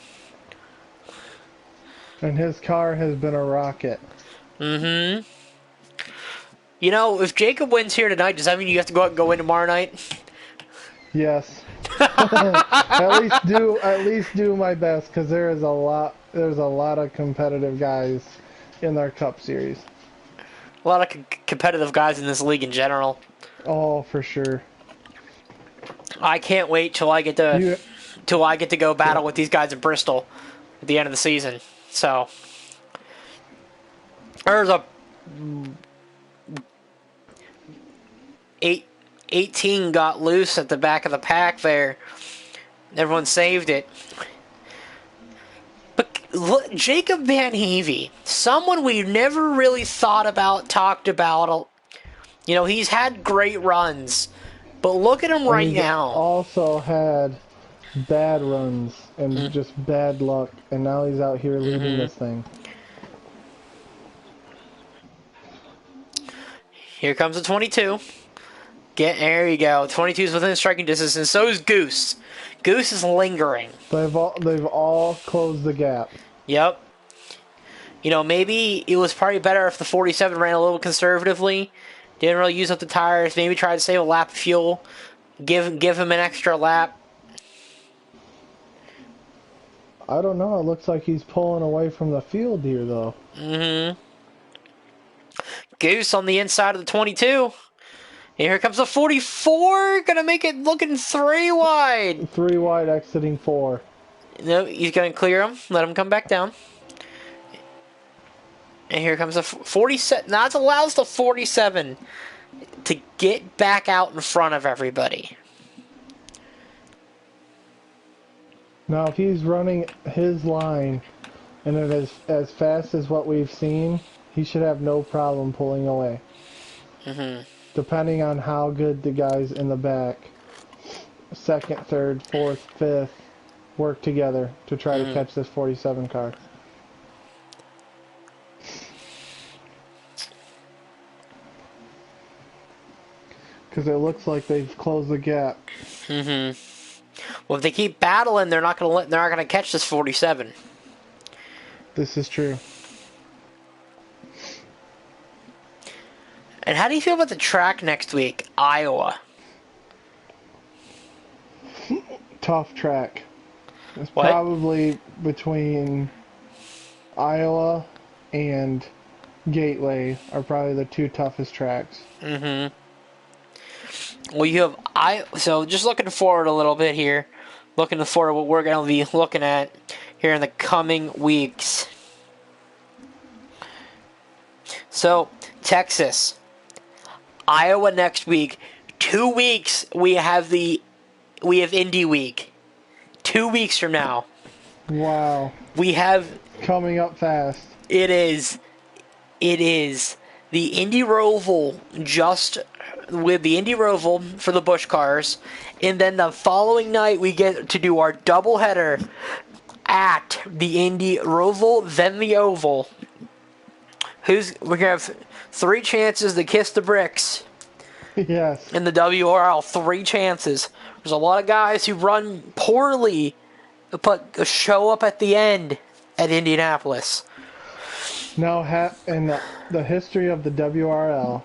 B: And his car has been a rocket.
A: Mm-hmm. You know, if Jacob wins here tonight, does that mean you have to go out and go in tomorrow night?
B: Yes. at least do my best, because there's a lot of competitive guys in their Cup Series.
A: A lot of competitive guys in this league in general.
B: Oh, for sure.
A: I can't wait till I get to go battle with these guys in Bristol at the end of the season. So there's a 18 got loose at the back of the pack there. Everyone saved it. But look, Jacob Van Hevey, someone we never really talked about. You know, he's had great runs, but look at him right
B: He's
A: now.
B: Also had bad runs and just bad luck, and now he's out here leading this thing.
A: Here comes the 22. There you go. 22's within striking distance, and so is Goose. Goose is lingering.
B: They've all closed the gap.
A: Yep. You know, maybe it was probably better if the 47 ran a little conservatively. Didn't really use up the tires. Maybe try to save a lap of fuel. Give him an extra lap.
B: I don't know. It looks like he's pulling away from the field here, though.
A: Mm-hmm. Goose on the inside of the 22. And here comes the 44. Gonna make it looking 3 wide.
B: 3 wide exiting 4.
A: No, he's gonna clear him. Let him come back down. And here comes the 47. That allows the 47 to get back out in front of everybody.
B: Now, if he's running his line and it is as fast as what we've seen, he should have no problem pulling away.
A: Mm-hmm.
B: Depending on how good the guys in the back, 2nd, 3rd, 4th, 5th, work together to try to catch this 47 car. Because it looks like they've closed the gap.
A: Mm-hmm. Well, if they keep battling, they're not gonna catch this 47.
B: This is true.
A: And how do you feel about the track next week, Iowa?
B: Tough track. It's
A: What?
B: probably between Iowa and Gateway are probably the 2 toughest tracks.
A: Mm-hmm. Well, you have so just looking forward a little bit here. Looking forward what we're going to be looking at here in the coming weeks. So, Texas, Iowa next week. 2 weeks we have Indy Week. 2 weeks from now.
B: Wow.
A: We have
B: Coming up fast.
A: It is. The Indy Roval just with the Indy Roval for the Busch cars, and then the following night we get to do our doubleheader at the Indy Roval, then the Oval. We're gonna have 3 chances to kiss the bricks
B: Yes.
A: in the WRL. 3 chances. There's a lot of guys who run poorly, but show up at the end at Indianapolis.
B: Now, in the history of the WRL,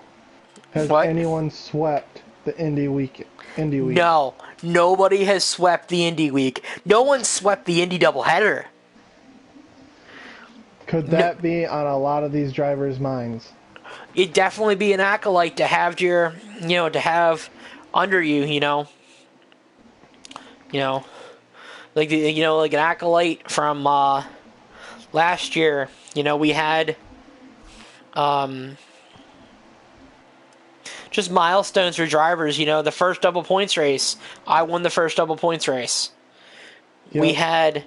B: has
A: What?
B: anyone swept the Indy week?
A: No, nobody has swept the Indy week. No one swept the Indy doubleheader.
B: Could that be on a lot of these drivers' minds?
A: It'd definitely be an acolyte to have to have under you, like like an acolyte from last year. We had just milestones for drivers. The first double points race, I won the first double points race.
B: Yep.
A: We had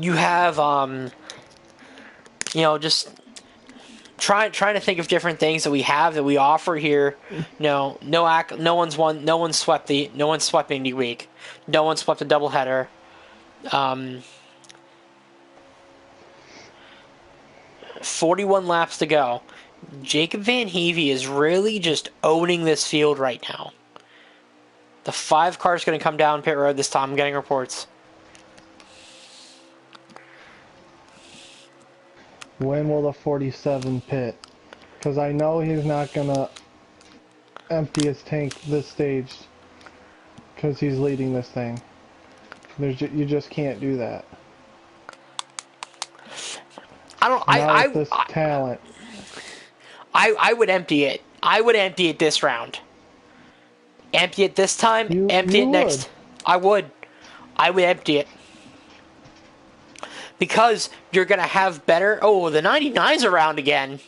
A: you have just trying to think of different things that we offer here. No one swept the Indy week. No one swept the doubleheader. 41 laps to go. Jacob Van Hevey is really just owning this field right now. The 5 car's going to come down pit road this time. I'm getting reports.
B: When will the 47 pit? Because I know he's not going to empty his tank this stage because he's leading this thing. You just can't do that. This talent.
A: I would empty it. I would empty it this round. Empty it this time. Empty it next. I would empty it. Because you're going to have better... Oh, the 99's around again.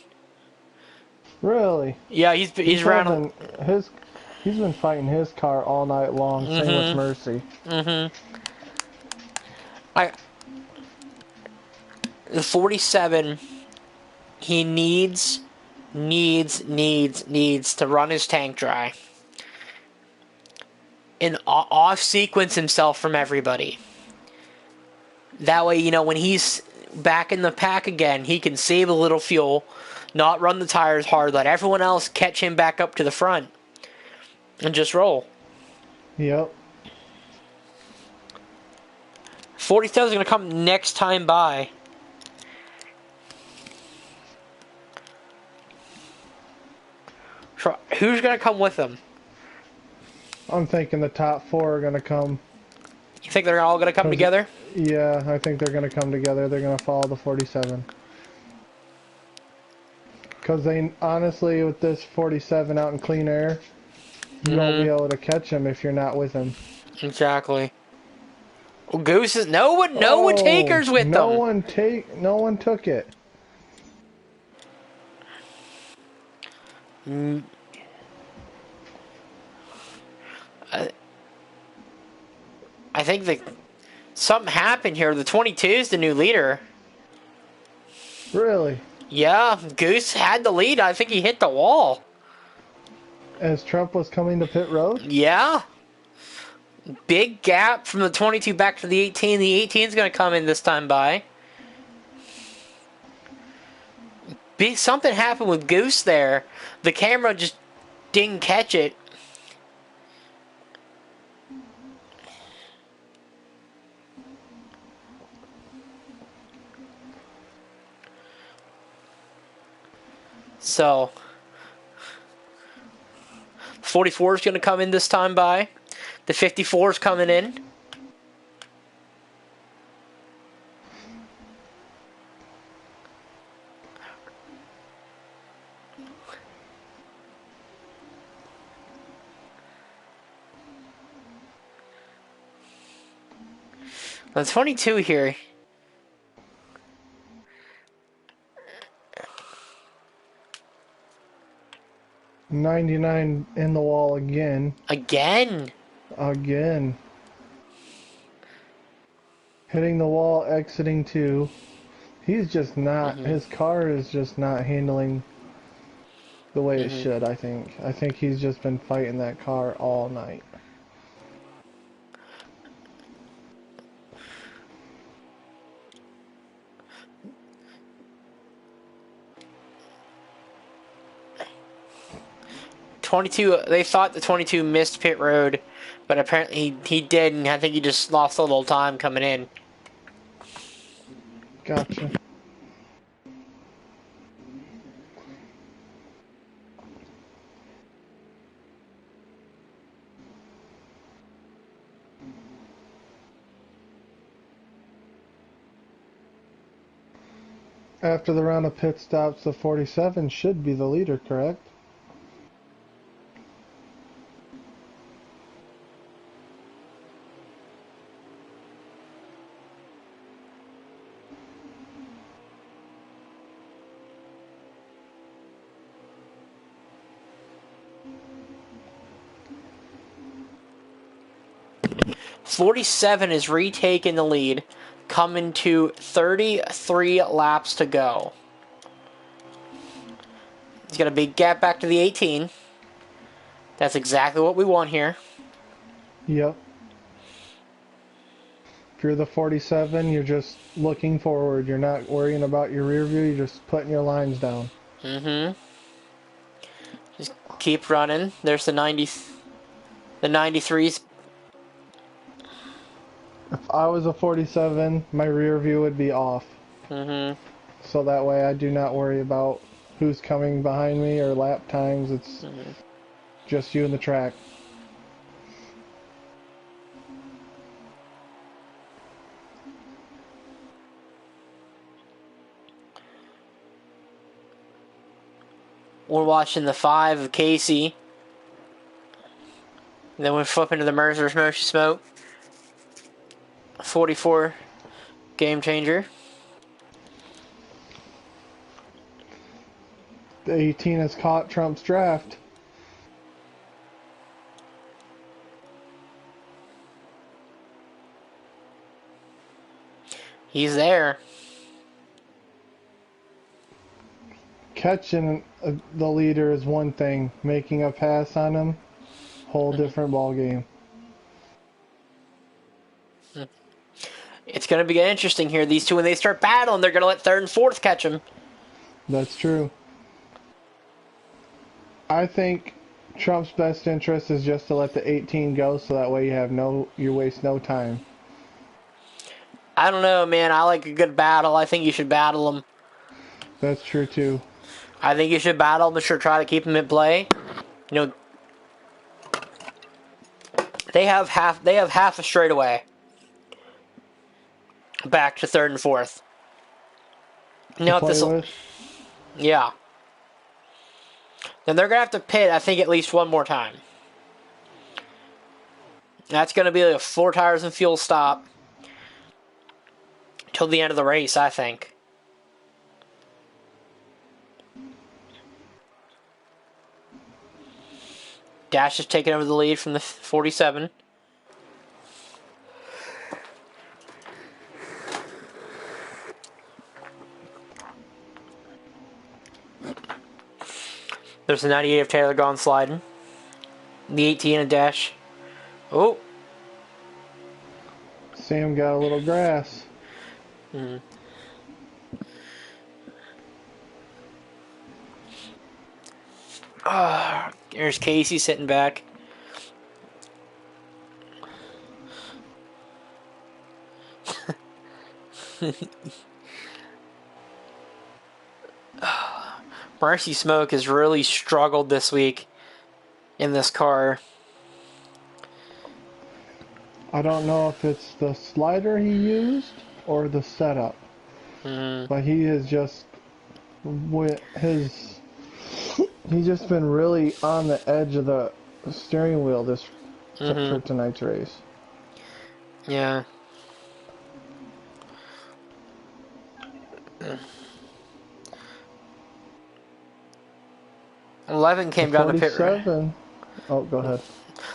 B: Really?
A: Yeah, he's around...
B: He's been fighting his car all night long. Same with Mercy.
A: The 47, he needs to run his tank dry. And off-sequence himself from everybody. That way, when he's back in the pack again, he can save a little fuel, not run the tires hard, let everyone else catch him back up to the front, and just roll.
B: Yep.
A: 47 is going to come next time by. Who's going to come with him?
B: I'm thinking the top 4 are going to come.
A: You think they're all going to come together?
B: Yeah, I think they're going to come together. They're going to follow the 47. Because honestly, with this 47 out in clean air, you won't be able to catch him if you're not with him.
A: Exactly. Well, Goose is no one takers with them.
B: No one took it.
A: I think something happened here. The 22 is the new leader.
B: Really?
A: Yeah, Goose had the lead. I think he hit the wall.
B: As Trump was coming to pit road?
A: Yeah. Big gap from the 22 back to the 18. The 18 is going to come in this time by. Something happened with Goose there. The camera just didn't catch it. So, 44 is going to come in this time by. The 54 is coming in. The 22 here.
B: '99 in the wall again.
A: Again.
B: hitting the wall, exiting 2. He's just not, his car is just not handling the way it should, I think. I think he's just been fighting that car all night.
A: They thought the 22 missed pit road, but apparently he didn't. I think he just lost a little time coming in.
B: Gotcha. After the round of pit stops, the 47 should be the leader, correct?
A: .47 is retaking the lead, coming to 33 laps to go. He's got a big gap back to the 18. That's exactly what we want here.
B: Yep. If you're the 47, you're just looking forward. You're not worrying about your rear view. You're just putting your lines down.
A: Just keep running. There's the 93s.
B: If I was a 47, my rear view would be off. So that way I do not worry about who's coming behind me or lap times. It's just you and the track.
A: We're watching the 5 of Casey. And then we're flipping to the Mercer's Motion Smoke. 44 game changer.
B: The 18 has caught Trump's draft.
A: He's there.
B: Catching the leader is one thing. Making a pass on him, whole different ball game.
A: It's going to be interesting here. These two, when they start battling, they're going to let 3rd and 4th catch them.
B: That's true. I think Trump's best interest is just to let the 18 go, so that way you waste no time.
A: I don't know, man. I like a good battle. I think you should battle them.
B: That's true too.
A: I think you should battle them, but sure try to keep them at play. You know, they have half a straightaway back to 3rd and 4th. Now if this, yeah. Then they're gonna have to pit, I think, at least one more time. That's gonna be like a 4 tires and fuel stop till the end of the race, I think. Dash is taking over the lead from the 47. There's the 98 of Taylor gone sliding. The 18 of Dash. Oh.
B: Sam got a little grass.
A: There's Casey sitting back. Mercy Smoke has really struggled this week in this car.
B: I don't know if it's the slider he used or the setup, but he is just he's just been really on the edge of the steering wheel for tonight's race.
A: Yeah. The 11 came down to pit road.
B: Oh, go ahead.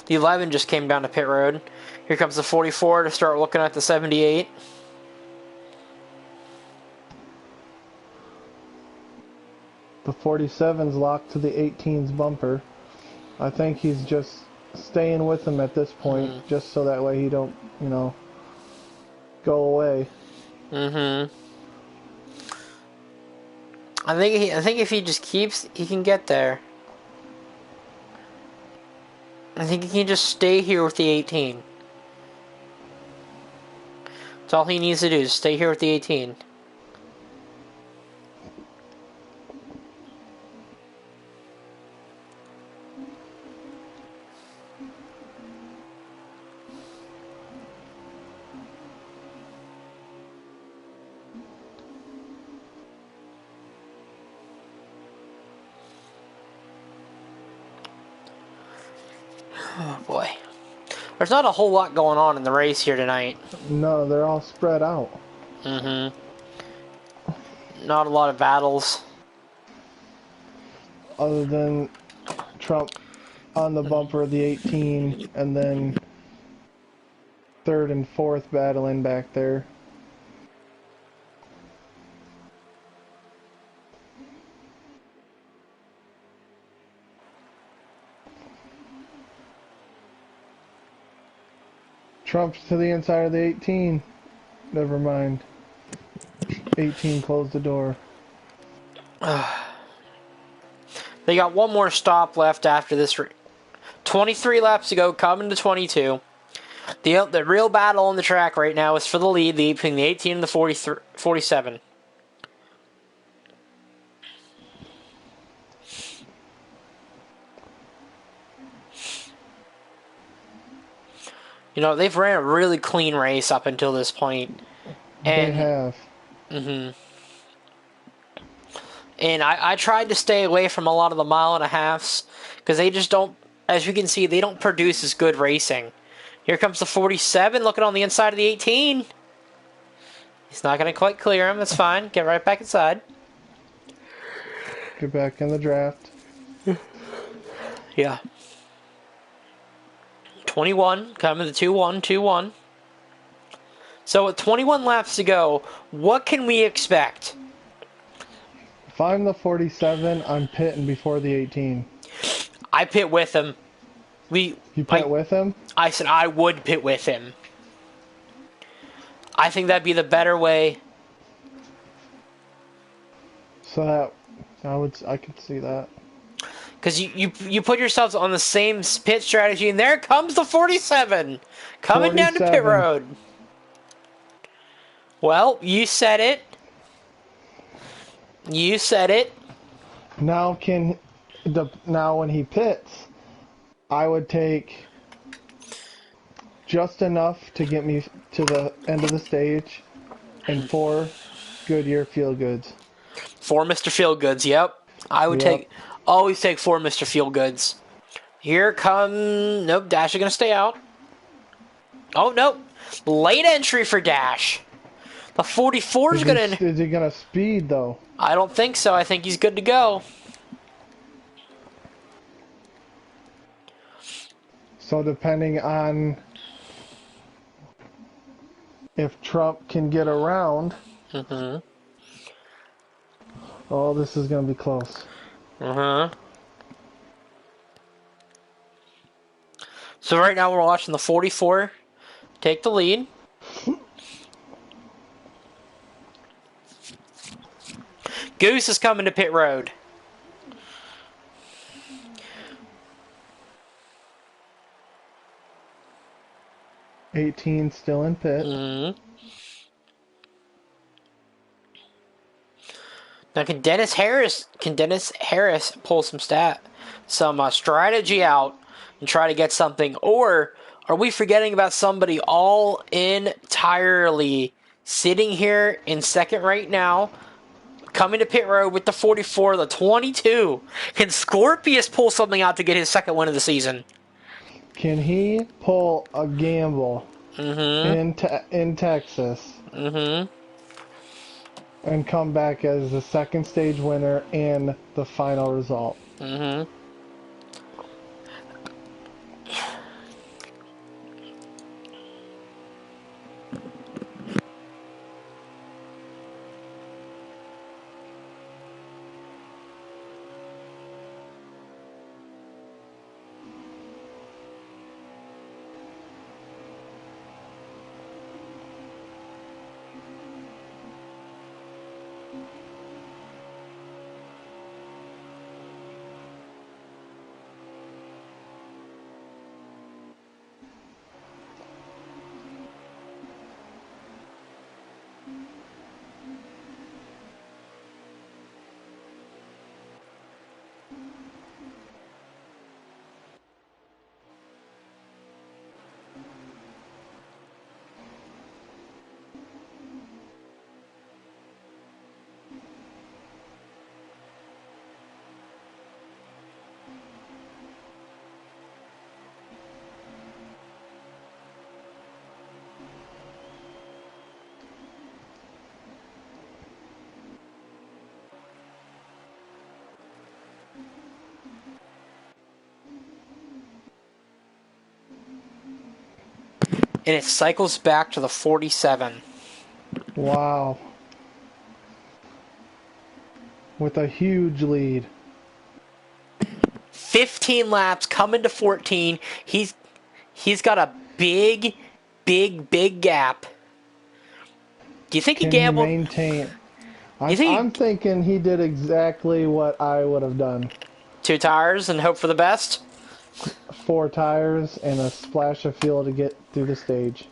A: The 11 just came down to pit road. Here comes the 44 to start looking at the 78.
B: The 47's locked to the 18's bumper. I think he's just staying with him at this point, just so that way he don't, go away.
A: Mm-hmm. I think if he just keeps, he can get there. I think he can just stay here with the 18. That's all he needs to do, is stay here with the 18. Oh boy. There's not a whole lot going on in the race here tonight.
B: No, they're all spread out.
A: Mm-hmm. Not a lot of battles.
B: Other than Trump on the bumper of the 18, and then third and fourth battling back there. Trump's to the inside of the 18. Never mind. 18 closed the door.
A: They got one more stop left after this. 23 laps to go, coming to 22. The real battle on the track right now is for the lead between the 18 and the 47. They've ran a really clean race up until this point. And,
B: they have.
A: Mm-hmm. And I tried to stay away from a lot of the mile and a halves because they just don't, as you can see, they don't produce as good racing. Here comes the 47 looking on the inside of the 18. He's not going to quite clear him. That's fine. Get right back inside.
B: Get back in the draft.
A: Yeah. 21, coming to 2-1, 2-1. So with 21 laps to go, what can we expect?
B: If I'm the 47, I'm pitting before the 18.
A: I pit with him.
B: You pit with him?
A: I said I would pit with him. I think that'd be the better way.
B: So that I could see that.
A: Because you put yourselves on the same pit strategy, and there comes the 47 coming down to pit road. Well, you said it. You said it.
B: Now when he pits, I would take just enough to get me to the end of the stage, and 4 Goodyear Feel Goods.
A: 4 Mr. Feel Goods. Yep, I would always take 4 Mr. Feel Goods. Here come Dash is gonna stay out. Oh no, late entry for Dash. The 44 is gonna.
B: Is he gonna speed though?
A: I don't think so. I think he's good to go.
B: So depending on if Trump can get around.
A: Mm-hmm.
B: Oh, this is gonna be close.
A: Uh-huh. So right now we're watching the 44 take the lead. Goose is coming to pit road.
B: '18 still in pit.
A: Mm-hmm. Now can Dennis Harris pull some strategy out and try to get something, or are we forgetting about somebody all entirely sitting here in second right now, coming to pit road with the 44, the 22? Can Scorpius pull something out to get his second win of the season?
B: Can he pull a gamble in Texas and come back as the second stage winner and the final result?
A: and it cycles back to the 47.
B: Wow. With a huge lead.
A: 15 laps, coming to 14. He's got a big gap. Do you think he
B: Can he
A: gambled?
B: maintain?
A: You think
B: I'm thinking he did exactly what I would have done.
A: 2 tires and hope for the best?
B: 4 tires and a splash of fuel to get through the stage.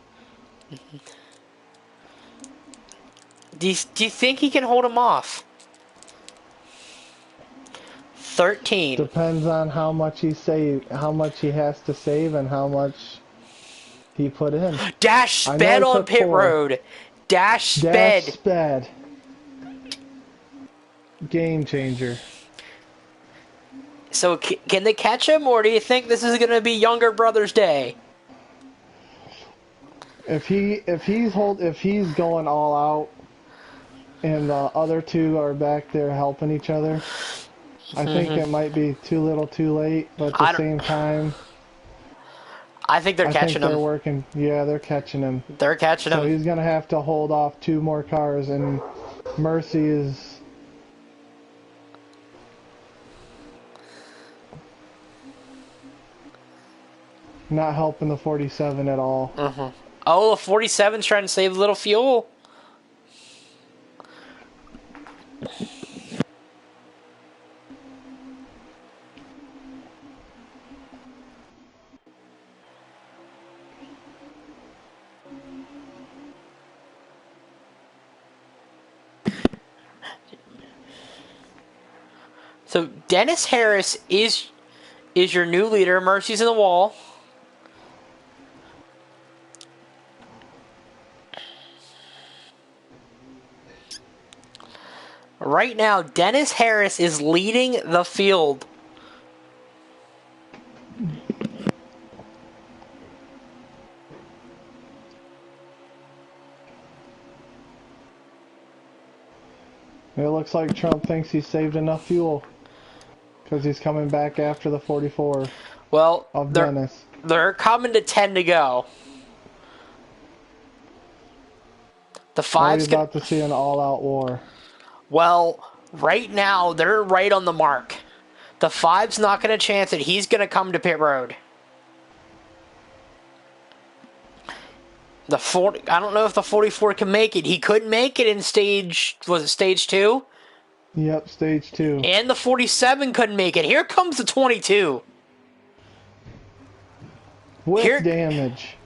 A: Do you think he can hold him off? 13.
B: Depends on how much he has to save, and how much he put in.
A: Dash
B: I know
A: sped
B: he
A: on
B: took
A: pit
B: 4.
A: road. Dash
B: Dash
A: sped.
B: sped. Game changer.
A: So can they catch him, or do you think this is going to be younger brother's day?
B: If he's going all out, and the other 2 are back there helping each other, I think it might be too little, too late. But at the same time,
A: I think they're catching
B: they're
A: him.
B: working. Yeah, they're catching him.
A: They're catching
B: So
A: him.
B: he's gonna have to hold off 2 more cars, and Mercy is. Not helping the 47 at all.
A: Oh, the 47's trying to save a little fuel. So Dennis Harris is your new leader. Mercy's in the wall. Right now, Dennis Harris is leading the field.
B: It looks like Trump thinks he saved enough fuel, because he's coming back after the 44
A: Well,
B: of Dennis.
A: they're coming to 10 to go. The
B: Are we
A: five's
B: about to see an all-out war?
A: Well, right now, they're right on the mark. The 5's not going to chance it. He's going to come to pit road. The 40, I don't know if the 44 can make it. He couldn't make it in stage 2?
B: Yep, stage 2.
A: And the 47 couldn't make it. Here comes the 22.
B: With damage.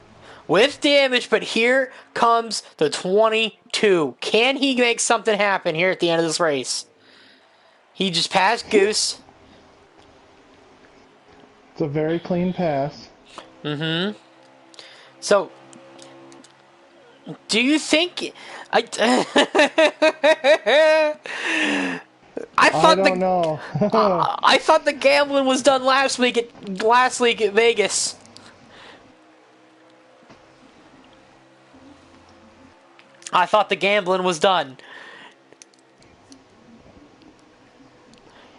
A: With damage, but here comes the 22. Can he make something happen here at the end of this race? He just passed Goose.
B: It's a very clean pass.
A: So, do you think... I
B: don't know.
A: I thought the gambling was done last week at Vegas. I thought the gambling was done.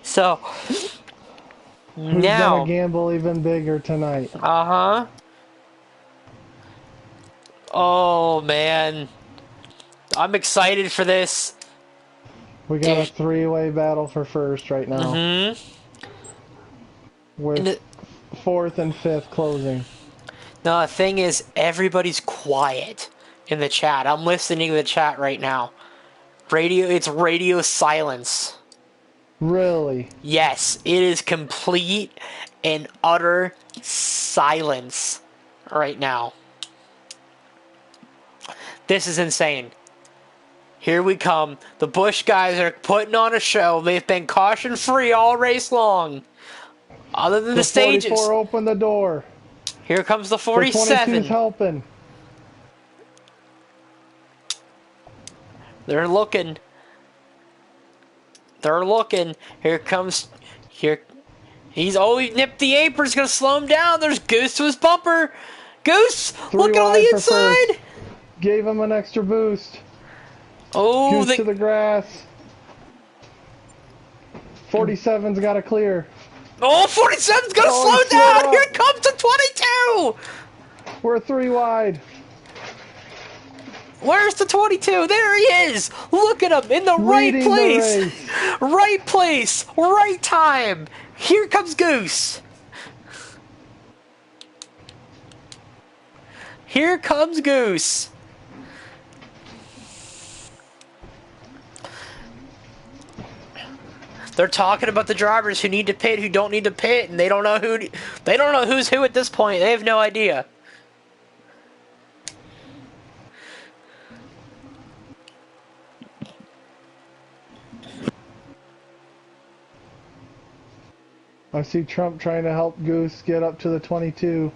A: So
B: Who's
A: now
B: gonna gamble even bigger tonight?
A: Oh man, I'm excited for this.
B: We got a 3-way battle for first right now. With 4th and 5th closing.
A: Now the thing is, everybody's quiet in the chat. I'm listening to the chat right now. It's radio silence.
B: Really?
A: Yes, it is complete and utter silence right now. This is insane. Here we come. The Busch guys are putting on a show. They've been caution-free all race long. Other than the stages.
B: 44 opened the door.
A: Here comes the 47.
B: The 22's helping.
A: They're looking. Here comes. He nipped the apron. He's going to slow him down. There's Goose to his bumper. Goose, looking on the inside.
B: First. Gave him an extra boost.
A: Oh,
B: Goose to the grass. 47's got to clear.
A: Oh, 47's going to slow down. Here comes the 22.
B: We're 3 wide.
A: Where's the 22? There he is! Look at him in the right
B: Leading the
A: place!
B: race.
A: Right place! Right time! Here comes Goose! Here comes Goose! They're talking about the drivers who need to pit, who don't need to pit, and they don't know who's who at this point. They have no idea.
B: I see Trump trying to help Goose get up to the 22.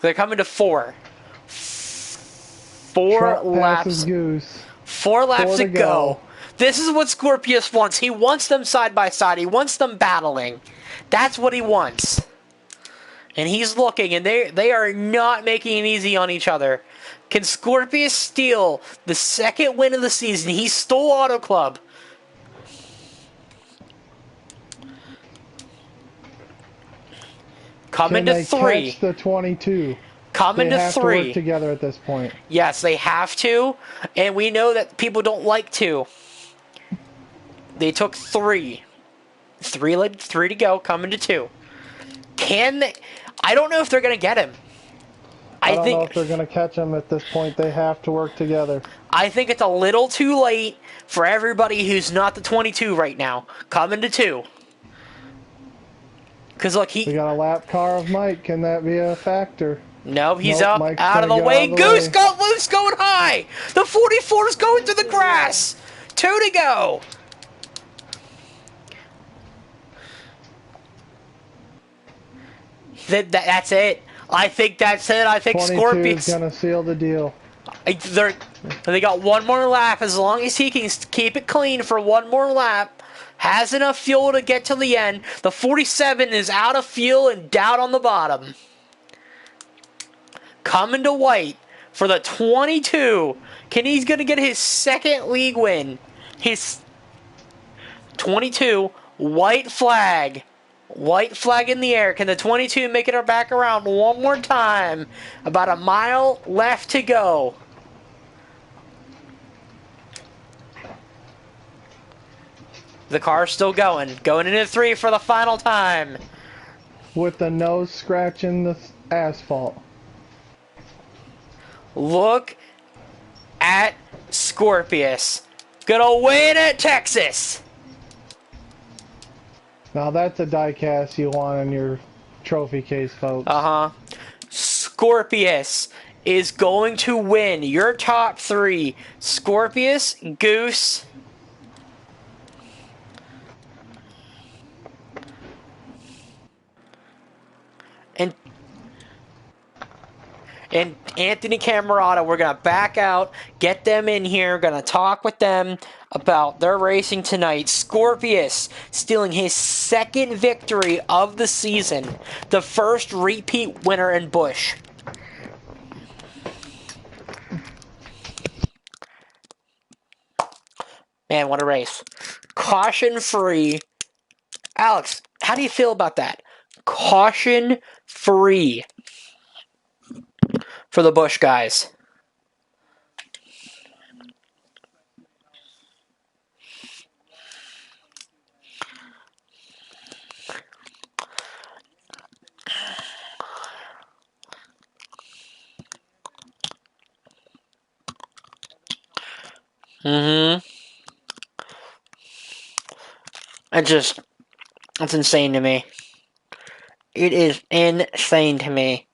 A: They're coming to 4. 4
B: Trump
A: laps.
B: passes Goose.
A: 4 laps
B: 4
A: to
B: to
A: go.
B: go.
A: This is what Scorpius wants. He wants them side by side. He wants them battling. That's what he wants. And he's looking, and they are not making it easy on each other. Can Scorpius steal the second win of the season? He stole Auto Club. Coming
B: Can
A: to
B: they
A: 3.
B: catch the 22?
A: Coming
B: They
A: to
B: have to
A: 3.
B: work together at this point.
A: Yes, they have to, and we know that people don't like to. They took 3. 3 to go, coming to 2. Can they? I don't know if they're going to get him.
B: I don't know if they're going to catch him at this point. They have to work together.
A: I think it's a little too late for everybody who's not the 22 right now. Coming to 2. Because look,
B: We got a lap car of Mike. Can that be a factor?
A: no, he's
B: Nope,
A: up,
B: Mike's
A: out of the
B: gonna get
A: way.
B: out of the
A: Goose
B: way.
A: got loose, going high. The 44 is going through the grass. 2 to go. That's it. I think that's it. I think
B: 22 is
A: Scorpius.
B: going to seal the deal.
A: They got one more lap. As long as he can keep it clean for one more lap, has enough fuel to get to the end. The 47 is out of fuel and down on the bottom. Coming to white for the 22. He's going to get his second league win. His 22, white flag. White flag in the air. Can the 22 make it back around one more time? About a mile left to go. The car's still going. Going into 3 for the final time.
B: With the nose scratching the asphalt.
A: Look at Scorpius. Gonna win at Texas.
B: Now that's a die cast you want in your trophy case, folks.
A: Scorpius is going to win your top 3. Scorpius, Goose, and Anthony Camerata. We're going to back out, get them in here, going to talk with them about their racing tonight. Scorpius stealing his second victory of the season, the first repeat winner in Busch. Man, what a race. Caution free. Alex, how do you feel about that? Caution free for the Busch guys. It's insane to me. It is insane to me.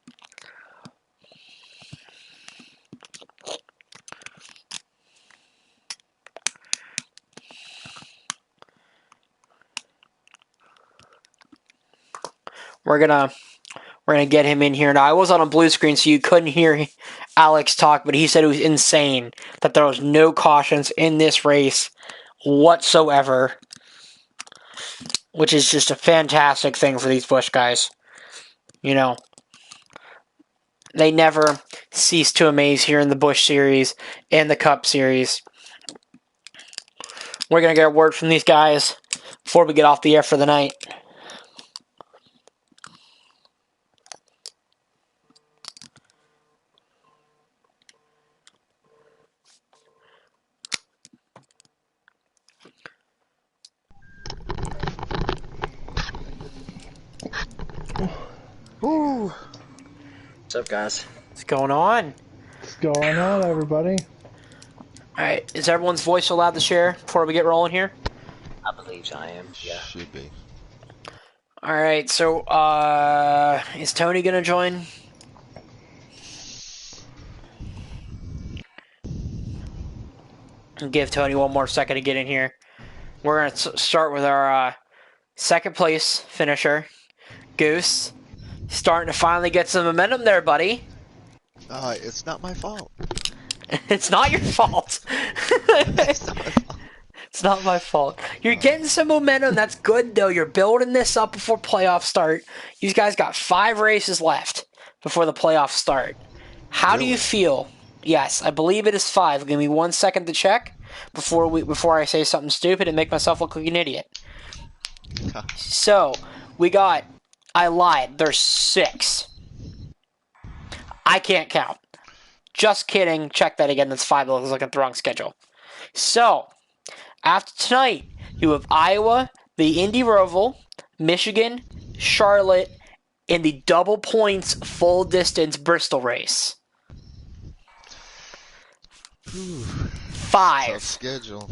A: We're gonna get him in here. Now, I was on a blue screen, so you couldn't hear Alex talk, but he said it was insane that there was no cautions in this race whatsoever, which is just a fantastic thing for these Busch guys. You know, they never cease to amaze here in the Busch Series and the Cup Series. We're going to get a word from these guys before we get off the air for the night.
G: Woo! What's up, guys?
A: What's going on?
B: What's going on, everybody?
A: Alright, is everyone's voice allowed to share before we get rolling here?
G: I believe I am. Yeah.
H: Should be.
A: Alright, so, is Tony gonna join? Give Tony one more second to get in here. We're gonna start with our, second place finisher, Goose. Starting to finally get some momentum there, buddy.
H: It's not my fault.
A: It's not your fault.
H: It's not my fault.
A: It's not my fault. You're getting some momentum. That's good, though. You're building this up before playoffs start. You guys got 5 races left before the playoffs start. How do you feel? Yes, I believe it is 5. Give me 1 second to check before I say something stupid and make myself look like an idiot. So, we got... I lied. There's 6. I can't count. Just kidding. Check that again. That's 5. It looks like a wrong schedule. So, after tonight, you have Iowa, the Indy Roval, Michigan, Charlotte, and the double points full distance Bristol race. 5.
H: Tough schedule.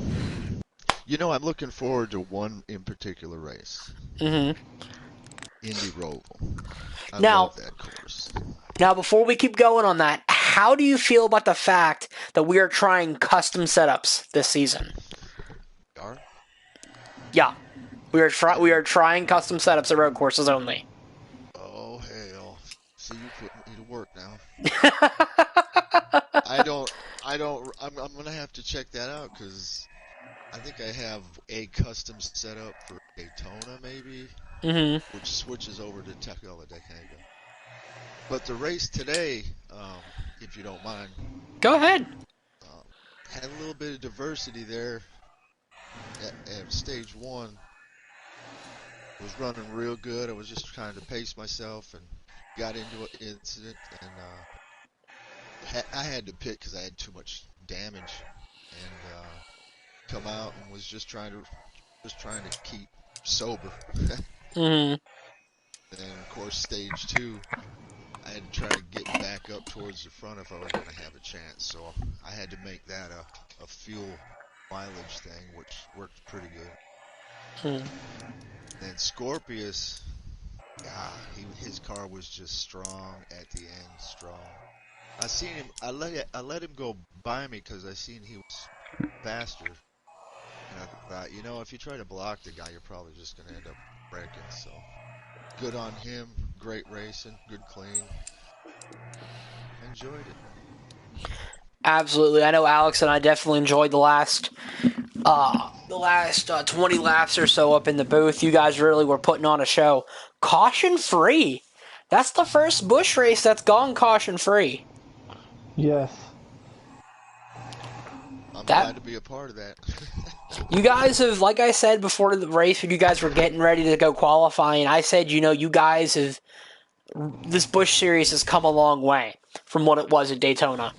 H: You know, I'm looking forward to one in particular race.
A: Mm-hmm.
H: Indy Roval. I
A: Now-
H: love that course.
A: Now, before we keep going on that, how do you feel about the fact that we are trying custom setups this season?
H: Are?
A: Yeah. We are trying custom setups at road courses only.
H: Oh, hell. See, you putting me to work now. I'm going to have to check that out because I think I have a custom setup for Daytona, maybe,
A: Mm-hmm.
H: which switches over to Talladega. But the race today, if you don't mind,
A: Go ahead.
H: had a little bit of diversity there at stage 1. Was running real good. I was just trying to pace myself and got into an incident, and I had to pit because I had too much damage, and come out and was just trying to keep sober.
A: Mm-hmm.
H: And of course, stage 2, I had to try to get back up towards the front if I was going to have a chance. So I had to make that a fuel mileage thing, which worked pretty good. And Scorpius, his car was just strong at the end, strong. I seen him. I let him go by me because I seen he was faster. And I thought, if you try to block the guy, you're probably just going to end up wrecking. So good on him. Great racing. Good clean. Enjoyed it.
A: Absolutely. I know Alex and I definitely enjoyed the last 20 laps or so up in the booth. You guys really were putting on a show. Caution free. That's the first Busch race that's gone caution free.
B: Yes.
H: I'm glad to be a part of that.
A: You guys have, like I said before the race, when you guys were getting ready to go qualifying, I said, you guys have, this Busch series has come a long way from what it was at Daytona.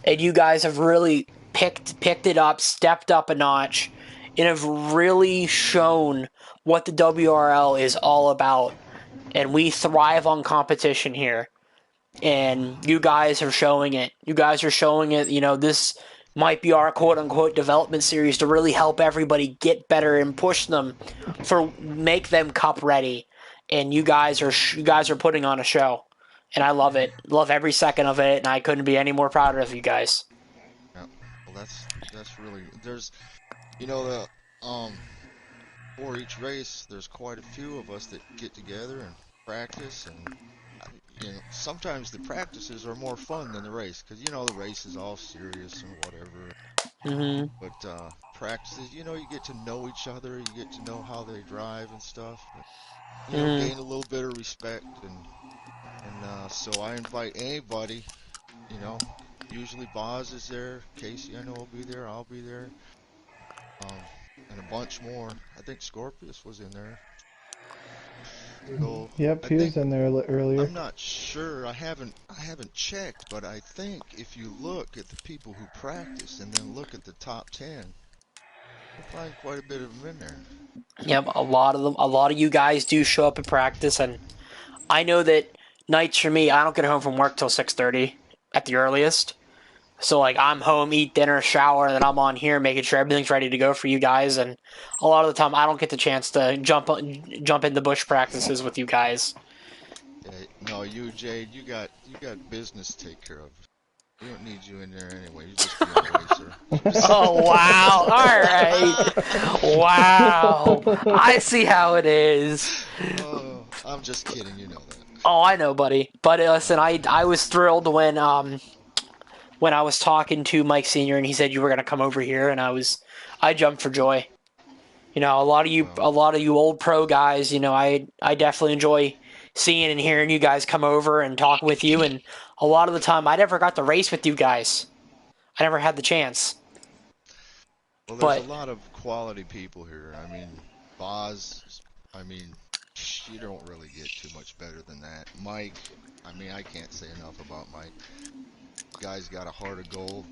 A: And you guys have really picked it up, stepped up a notch, and have really shown what the WRL is all about. And we thrive on competition here. And you guys are showing it. You guys are showing it, this might be our quote-unquote development series to really help everybody get better and push them make them cup ready. And you guys are putting on a show. And I love it. Love every second of it, and I couldn't be any more prouder of you guys.
H: Yeah, well, that's really there's for each race there's quite a few of us that get together and practice, and sometimes the practices are more fun than the race because the race is all serious and whatever.
A: Mm-hmm.
H: But practices, you get to know each other, you get to know how they drive and stuff. Gain a little bit of respect, and so I invite anybody. Usually Boz is there, Casey I know will be there, I'll be there, and a bunch more. I think Scorpius was in there. So
B: Yep, he was in there earlier.
H: I'm not sure. I haven't checked, but I think if you look at the people who practice and then look at the top 10, you'll find quite a bit of them in there.
A: Yep, a lot of you guys do show up at practice, and I know that nights for me, I don't get home from work till 6:30 at the earliest. So, like, I'm home, eat dinner, shower, and then I'm on here making sure everything's ready to go for you guys. And a lot of the time, I don't get the chance to jump into Busch practices with you guys.
H: Yeah, no, you Jade, you got business to take care of. We don't need you in there anyway. You just be a racer.
A: Oh, wow. All right. Wow. I see how it is.
H: Oh, I'm just kidding. You know that.
A: Oh, I know, buddy. But listen, I was thrilled when I was talking to Mike Senior and he said you were gonna come over here, and I jumped for joy. You know, a lot of you old pro guys, you know, I definitely enjoy seeing and hearing you guys come over and talk with you, and a lot of the time I never got to race with you guys. I never had the chance.
H: Well, there's
A: But
H: a lot of quality people here. I mean, Boz, I mean, you don't really get too much better than that. Mike, I mean, I can't say enough about Mike. Guy's got a heart of gold.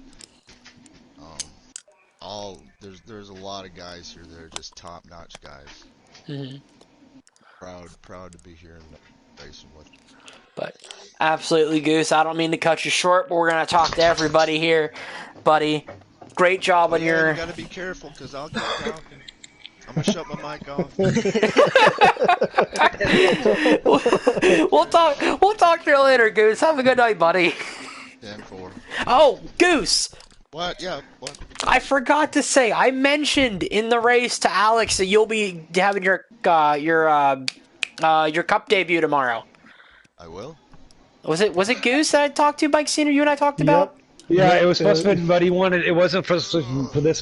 H: There's a lot of guys here that are just top-notch guys.
A: mhm.
H: Proud to be here and racing with.
A: But absolutely, Goose. I don't mean to cut you short, but we're gonna talk to everybody here, buddy. Great job on
H: You
A: your.
H: gotta be careful because I'll keep talking. I'm gonna shut my mic off.
A: We'll talk to you later, Goose. Have a good night, buddy.
H: 10-4.
A: Oh, Goose.
H: What? Yeah. What?
A: I forgot to say. I mentioned in the race to Alex that you'll be having your cup debut tomorrow.
H: I will.
A: Was it Goose that I talked to, Mike Senior? You and I talked about.
B: Yep.
D: Yeah, it was supposed to be, but he wanted. It wasn't for this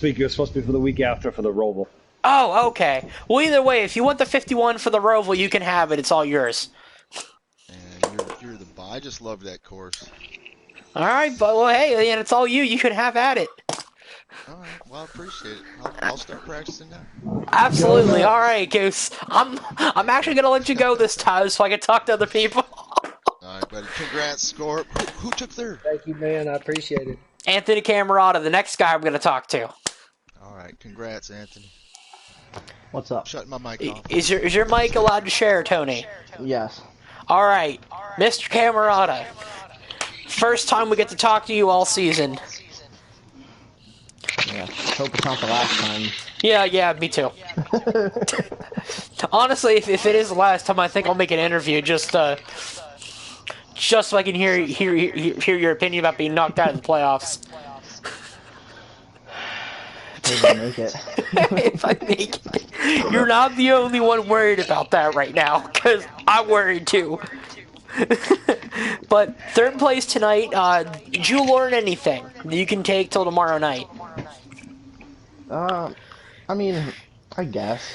D: week. It was supposed to be for the week after for the Roval.
A: Oh, okay. Well, either way, if you want the 51 for the Roval, you can have it. It's all yours.
H: And you're the. I just love that course.
A: All right, but well, hey, and it's all you. You can have at it.
H: All right. Well, I appreciate it. I'll start practicing now.
A: Absolutely. All right, Goose. I'm actually gonna let you go this time so I can talk to other people.
H: All right, buddy. Congrats, Scorp. Who took third?
I: Thank you, man. I appreciate it.
A: Anthony Camerata, the next guy I'm gonna talk to.
H: All right. Congrats, Anthony.
I: What's up?
H: Shutting my mic off.
A: Is your mic allowed to share, Tony?
I: Yes.
A: All right, Mr. Camerata. First time we get to talk to you all season.
I: Yeah. Hope it's not the last time.
A: Yeah, me too. Honestly, if it is the last time, I think I'll make an interview just so I can hear your opinion about being knocked out of the playoffs.
I: Maybe I'll make it.
A: If I make it. You're not the only one worried about that right now, because I'm worried too. But third place tonight, did you learn anything that you can take till tomorrow night?
I: I mean, I guess.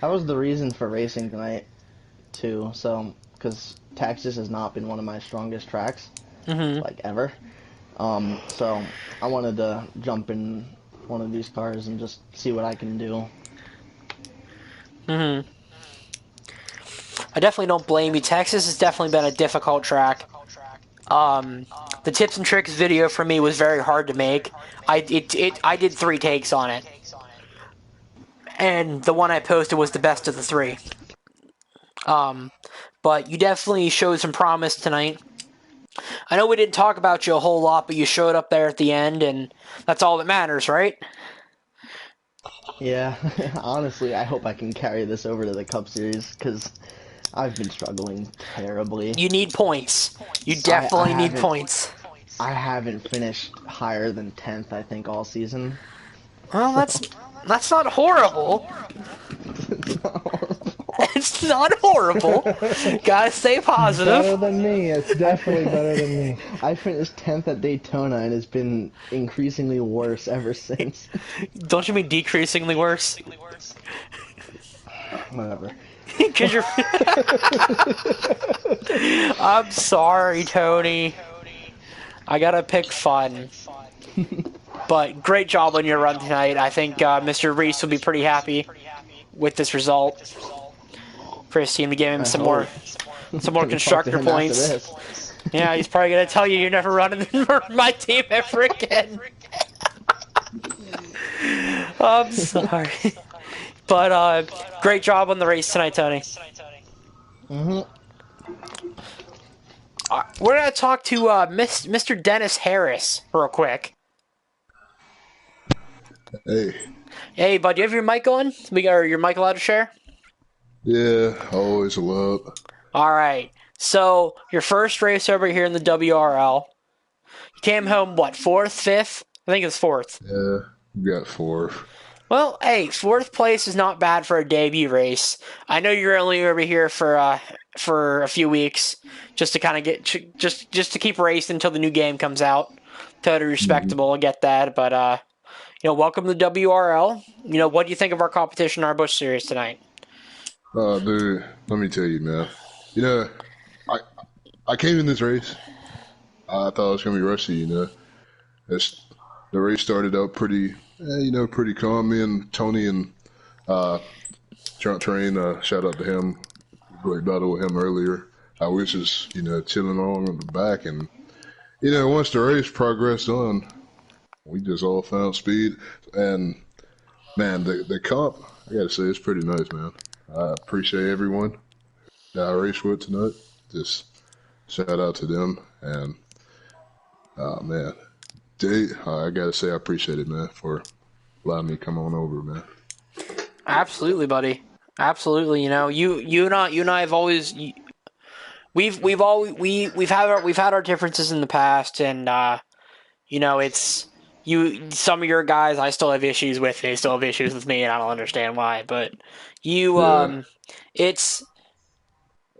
I: That was the reason for racing tonight, too. So, because Texas has not been one of my strongest tracks, like, ever. So, I wanted to jump in one of these cars and just see what I can do.
A: I definitely don't blame you. Texas has definitely been a difficult track. The tips and tricks video for me was very hard to make. I did 3 takes on it, and the one I posted was the best of the 3. But you definitely showed some promise tonight. I know we didn't talk about you a whole lot, but you showed up there at the end, and that's all that matters, right?
I: Yeah, honestly, I hope I can carry this over to the Cup Series, because I've been struggling terribly.
A: You need points. You definitely need points.
I: I haven't finished higher than 10th, I think, all season.
A: Well, that's not horrible. It's not horrible. Gotta stay positive.
B: Better than me. It's definitely better than me.
I: I finished 10th at Daytona, and it's been increasingly worse ever since.
A: Don't you mean decreasingly worse?
I: Whatever.
A: Because you're... I'm sorry, Tony. I gotta pick fun. But great job on your run tonight. I think Mr. Reese will be pretty happy with this result for his team to give him some more constructor points. Yeah, he's probably gonna tell you you're never running for my team ever again. I'm sorry. But great job on the race tonight, Tony. we're gonna talk to Mr. Dennis Harris real quick.
J: Hey.
A: Hey, bud, do you have your mic on? We got your mic allowed to share?
J: Yeah, always allowed.
A: All right. So your first race over here in the WRL. You came home what? Fourth, fifth? I think it's fourth.
J: Yeah, you got 4.
A: Well, hey, fourth place is not bad for a debut race. I know you're only over here for a few weeks, just to kind of get just to keep racing until the new game comes out. Totally respectable, I get that, but welcome to WRL. What do you think of our competition, our Busch series tonight?
J: Dude, let me tell you, man. I came in this race. I thought it was gonna be rushy. The race started out pretty calm. Me and Tony and Trump Train, shout out to him. Great battle with him earlier. I was just, chilling along in the back, and once the race progressed on, we just all found speed. And man, the comp, I gotta say, it's pretty nice, man. I appreciate everyone that I raced with tonight. Just shout out to them, and man, I gotta say I appreciate it, man, for allowing me to come on over, man.
A: Absolutely, buddy. Absolutely. You and I have always we've had our differences in the past, and it's some of your guys I still have issues with. They still have issues with me, and I don't understand why. But it's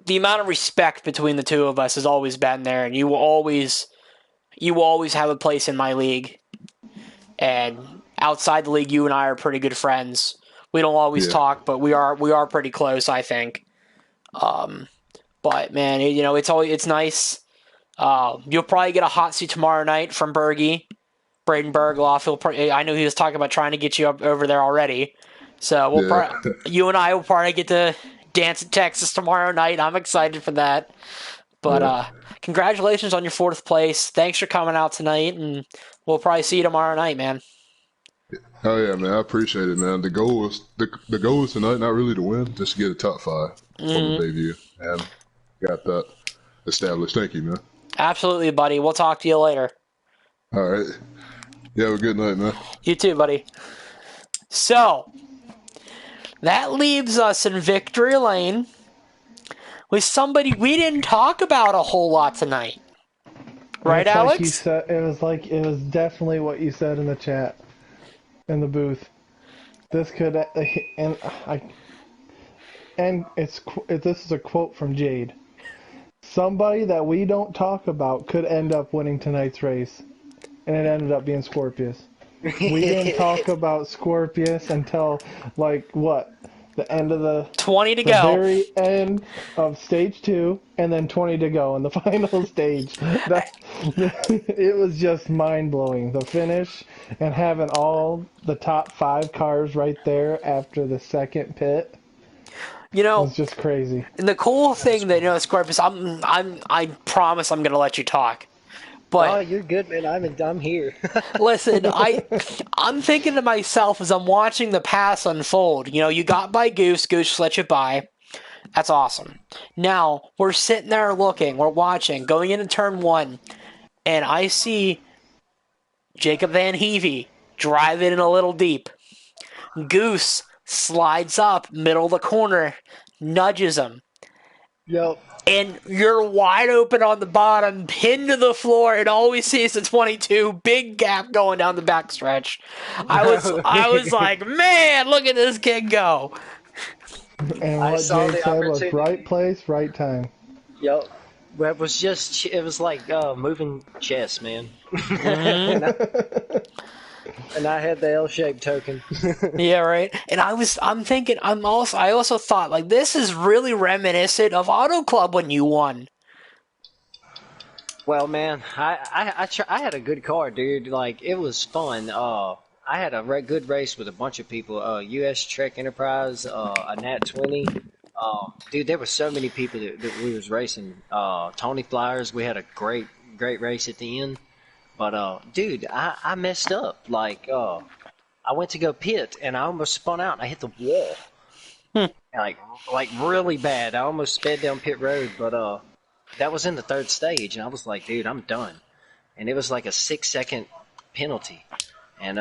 A: the amount of respect between the two of us has always been there, and you will always have a place in my league. And outside the league, you and I are pretty good friends. We don't always talk, but we are pretty close, I think. But man, it's nice. You'll probably get a hot seat tomorrow night from Bergie, Braden Bergloff. I know he was talking about trying to get you up over there already. So you and I will probably get to dance in Texas tomorrow night. I'm excited for that. But congratulations on your fourth place. Thanks for coming out tonight, and we'll probably see you tomorrow night, man.
J: Oh yeah, man, I appreciate it, man. The goal was tonight, not really to win, just to get a top 5 for the debut, and got that established. Thank you, man.
A: Absolutely, buddy. We'll talk to you later.
J: All right. You have a good night, man.
A: You too, buddy. So that leaves us in victory lane with somebody we didn't talk about a whole lot tonight. Right,
B: it's
A: Alex?
B: Like you said, it was definitely what you said in the chat, in the booth. This could, this is a quote from Jade. Somebody that we don't talk about could end up winning tonight's race, and it ended up being Scorpius. We didn't talk about Scorpius until the end of the
A: 20 to
B: the
A: go.
B: very end of stage 2, and then 20 to go in the final stage. It was just mind-blowing. The finish and having all the top 5 cars right there after the second pit. It was just crazy.
A: And the cool thing that Scorpius, I promise I'm gonna let you talk. But
G: you're good, man. I'm here.
A: listen, I'm thinking to myself as I'm watching the pass unfold. You got by Goose let you by. That's awesome. Now we're sitting there looking, we're watching, going into turn 1, and I see Jacob Van Heavey driving in a little deep. Goose slides up middle of the corner, nudges him.
G: Yep.
A: And you're wide open on the bottom, pinned to the floor, and all we see is the 22, big gap going down the backstretch. I was like, man, look at this kid go.
B: And what Jade said was right place, right time.
G: Yep. Well, it was like moving chess, man. And I had the L-shaped token.
A: Yeah, right. And I also thought, this is really reminiscent of Auto Club when you won.
G: Well, man, I had a good car, dude. It was fun. I had a good race with a bunch of people. US Trek Enterprise, a Nat 20. Dude, there were so many people that we was racing. Tony Flyers, we had a great race at the end. But, dude, I messed up. I went to go pit, and I almost spun out, and I hit the wall. Like really bad. I almost sped down pit road, but That was in the third stage, and I was like, dude, I'm done. And it was like a 6-second penalty. And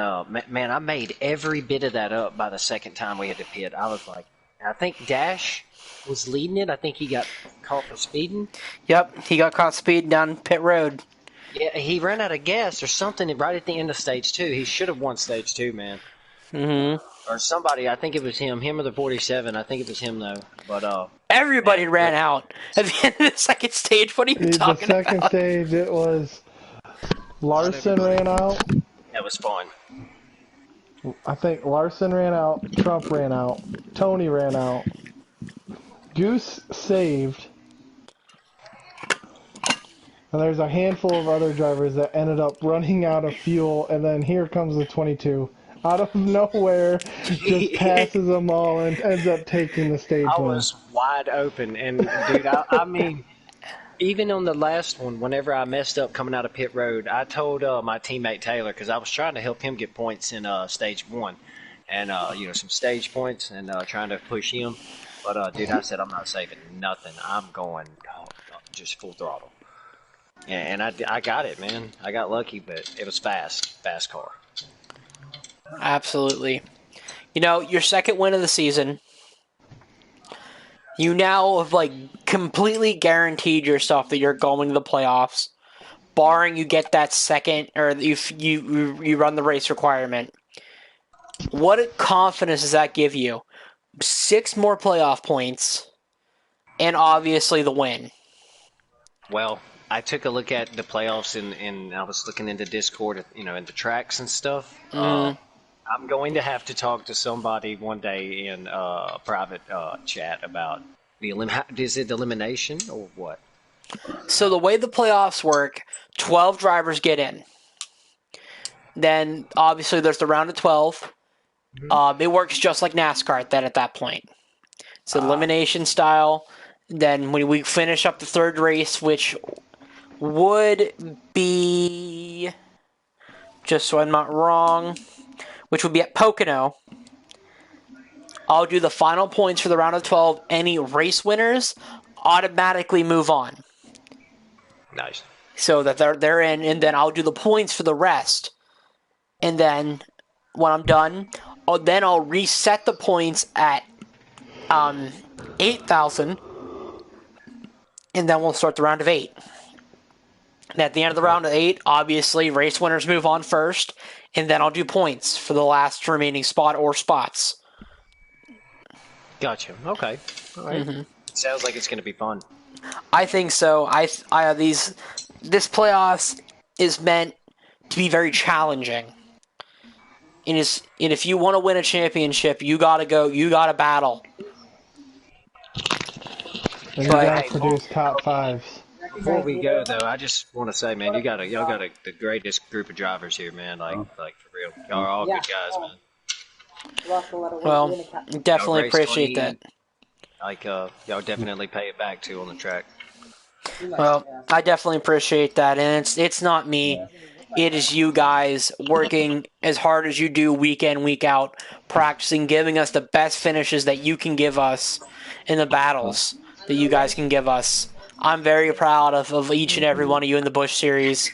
G: man, I made every bit of that up by the second time we had to pit. I was like, I think Dash was leading it. I think he got caught for speeding.
A: Yep, he got caught speeding down pit road.
G: Yeah, he ran out of gas or something right at the end of stage 2. He should have won stage 2, man.
A: Mm-hmm.
G: Or somebody. I think it was him or the 47. I think it was him though. But
A: everybody ran out at the end of the second stage. What are you talking about?
B: The second stage, it was Larson ran out.
G: That was fun.
B: I think Larson ran out, Trump ran out, Tony ran out, Goose saved, and there's a handful of other drivers that ended up running out of fuel, and then here comes the 22. Out of nowhere, just passes them all and ends up taking the stage
G: I
B: win.
G: was wide open, and dude, I mean, even on the last one, whenever I messed up coming out of pit road, I told my teammate Taylor, because I was trying to help him get points in stage 1, and some stage points, and trying to push him. But dude, I said I'm not saving nothing. I'm going just full throttle, and I got it, man. I got lucky, but it was fast car.
A: Absolutely. Your second win of the season. You now have completely guaranteed yourself that you're going to the playoffs, barring you get that second or you run the race requirement. What confidence does that give you? 6 more playoff points, and obviously the win.
G: Well, I took a look at the playoffs and I was looking into Discord, in the tracks and stuff. I'm going to have to talk to somebody one day in a private chat about is it elimination or what?
A: So the way the playoffs work, 12 drivers get in. Then, obviously, there's the round of 12. It works just like NASCAR at that point. It's elimination style. Then when we finish up the third race, which would be, just so I'm not wrong, which would be at Pocono, I'll do the final points for the round of 12. Any race winners automatically move on.
G: Nice.
A: So that they're in, and then I'll do the points for the rest. And then when I'm done, I'll reset the points at 8,000, and then we'll start the round of 8. And at the end of the round of 8, obviously, race winners move on first, and then I'll do points for the last remaining spot or spots.
G: Gotcha. Okay. All right.
A: Mm-hmm.
G: It sounds like it's going to be fun.
A: I think so. This playoffs is meant to be very challenging. And if you want to win a championship, you gotta battle.
B: And you gotta produce top 5s.
G: Before we go, though, I just want to say, man, y'all got the greatest group of drivers here, man. Like for real, y'all are all good guys, man.
A: Well, definitely appreciate that.
G: Y'all definitely pay it back too on the track.
A: Well, I definitely appreciate that, and it's not me. It is you guys working as hard as you do week in, week out, practicing, giving us the best finishes that you can give us in the battles that you guys can give us. I'm very proud of each and every one of you in the Busch Series,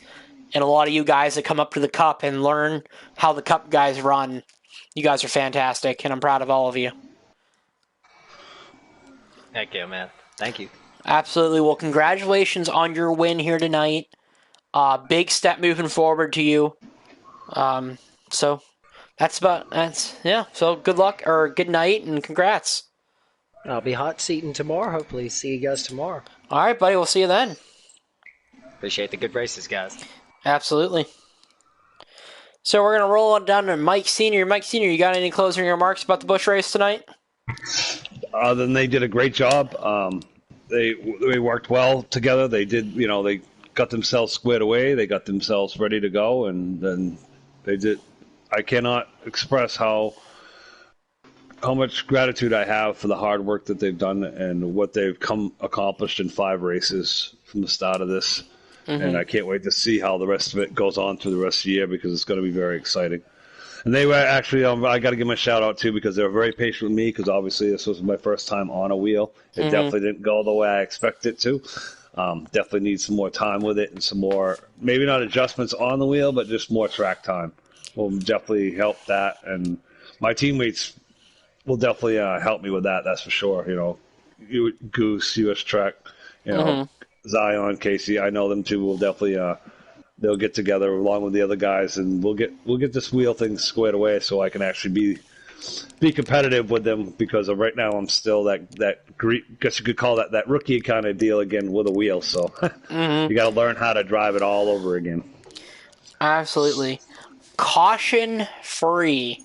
A: and a lot of you guys that come up to the Cup and learn how the Cup guys run. You guys are fantastic, and I'm proud of all of you.
G: Heck yeah, man. Thank you.
A: Absolutely. Well, congratulations on your win here tonight. Big step moving forward to you. So so good luck or good night and congrats.
G: I'll be hot seating tomorrow. Hopefully see you guys tomorrow.
A: All right, buddy. We'll see you then.
G: Appreciate the good races, guys.
A: Absolutely. So we're going to roll on down to Mike Sr. Mike Sr., you got any closing remarks about the Busch race tonight?
D: Other than they did a great job. They worked well together. They did, they got themselves squared away. They got themselves ready to go, and then they did. I cannot express how much gratitude I have for the hard work that they've done and what they've accomplished in 5 races from the start of this. Mm-hmm. And I can't wait to see how the rest of it goes on through the rest of the year because it's going to be very exciting. And they were actually, I got to give them a shout out too because they were very patient with me because obviously this was my first time on a wheel. It definitely didn't go the way I expected it to. Definitely need some more time with it and some more, maybe not adjustments on the wheel, but just more track time will definitely help that. And my teammates will definitely help me with that. That's for sure. Goose, US Trek, Zion, Casey. I know them too. Will definitely they'll get together along with the other guys, and we'll get this wheel thing squared away so I can actually be competitive with them, because right now I'm still that guess you could call that rookie kind of deal again with a wheel. So you got to learn how to drive it all over again.
A: Absolutely. Caution free.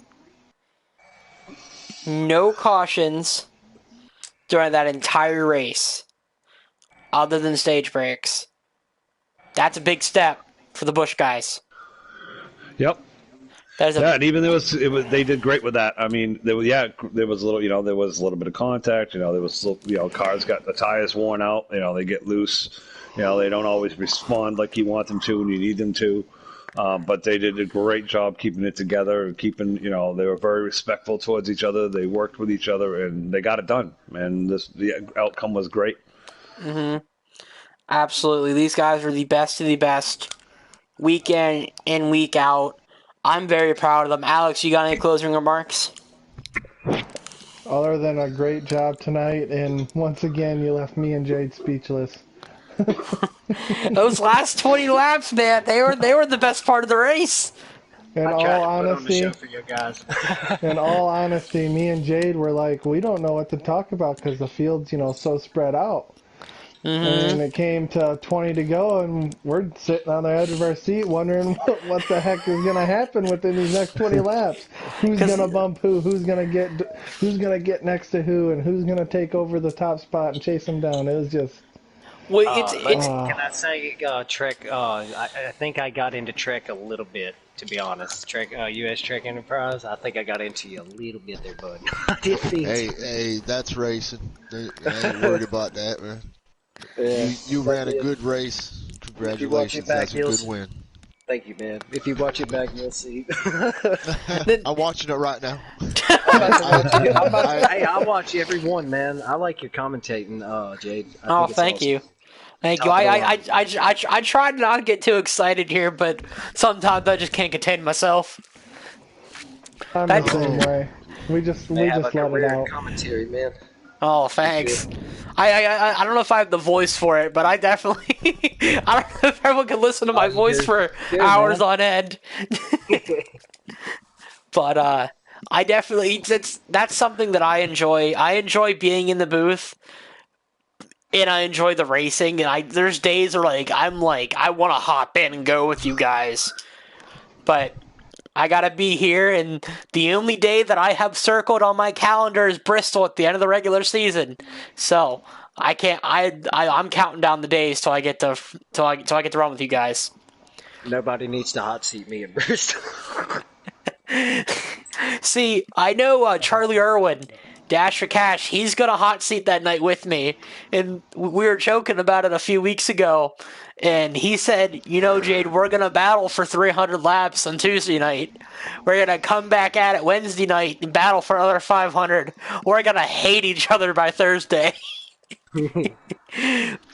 A: No cautions during that entire race, other than stage breaks. That's a big step for the Busch guys.
D: Yep. And even they did great with that. I mean, there was a little, there was a little bit of contact. There was, cars got the tires worn out. They get loose. They don't always respond like you want them to when you need them to. But they did a great job keeping it together, keeping, they were very respectful towards each other. They worked with each other, and they got it done. And the outcome was great.
A: Absolutely. These guys are the best of the best, week in and week out. I'm very proud of them. Alex, you got any closing remarks?
B: Other than a great job tonight, and once again, you left me and Jade speechless.
A: Those last 20 laps, man, they were the best part of the race.
B: In all honesty, me and Jade were like, we don't know what to talk about because the field's, so spread out. And it came to 20 to go, and we're sitting on the edge of our seat wondering what the heck is going to happen within these next 20 laps. Who's going to bump who? Who's going to get next to who? And who's going to take over the top spot and chase them down? It was just...
G: Can I say, Trek? I think I got into Trek a little bit, to be honest. Trek, US Trek Enterprise. I think I got into you a little bit there, bud.
H: Hey, that's racing. I ain't worried about that, man. You ran a good race. Congratulations, that's a good win.
G: Thank you, man. If you watch it back, you'll see.
H: I'm watching it right now.
G: Hey, I watch every one, man. I like your commentating, Jade.
A: Thank you. Thank you. I try not to get too excited here, but sometimes I just can't contain myself.
B: I'm the same way. We just let it out.
G: Commentary, man.
A: Oh, thanks. I don't know if I have the voice for it, but I definitely... I don't know if everyone can listen to my voice for hours on end. But I definitely... That's something that I enjoy. I enjoy being in the booth, and I enjoy the racing, and there's days where I want to hop in and go with you guys. But... I gotta be here, and the only day that I have circled on my calendar is Bristol at the end of the regular season. So I can't. I'm counting down the days till I get to run with you guys.
G: Nobody needs to hot seat me in Bristol.
A: See, I know Charlie Irwin, Dash for Cash. He's gonna hot seat that night with me, and we were joking about it a few weeks ago. And he said, Jade, we're going to battle for 300 laps on Tuesday night. We're going to come back at it Wednesday night and battle for another 500. We're going to hate each other by Thursday.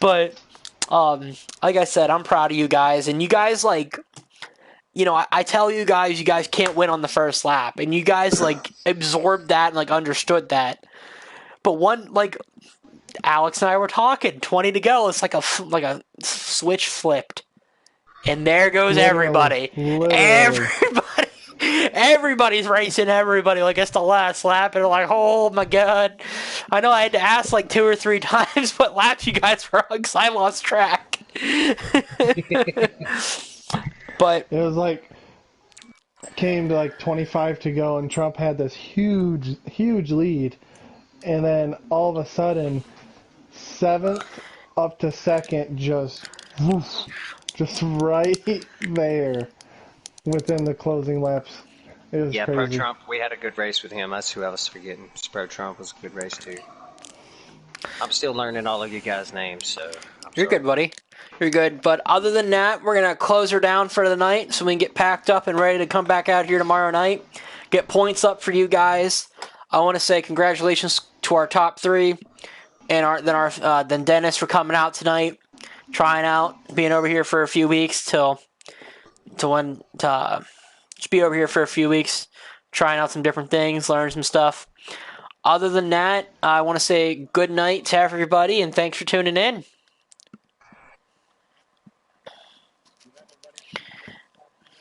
A: But, like I said, I'm proud of you guys. And you guys, I tell you guys can't win on the first lap. And you guys, absorbed that and, understood that. But Alex and I were talking, 20 to go. It's like a switch flipped, and there goes everybody. Everybody's racing everybody like it's the last lap, and they're like, oh my god. I know I had to ask 2 or 3 times what laps you guys were on because I lost track. But
B: it was came to 25 to go, and Trump had this huge lead, and then all of a sudden 7th up to 2nd, just right there within the closing laps. It was crazy.
G: Pro Trump, we had a good race with him. That's who I was forgetting. Pro Trump was a good race too. I'm still learning all of you guys' names, so
A: you're good, buddy. You're good. But other than that, we're gonna close her down for the night so we can get packed up and ready to come back out here tomorrow night. Get points up for you guys. I want to say congratulations to our top 3. And then Dennis for coming out tonight. trying out, being over here for a few weeks just be over here for a few weeks, trying out some different things, learning some stuff. Other than that, I want to say good night to everybody, and thanks for tuning in.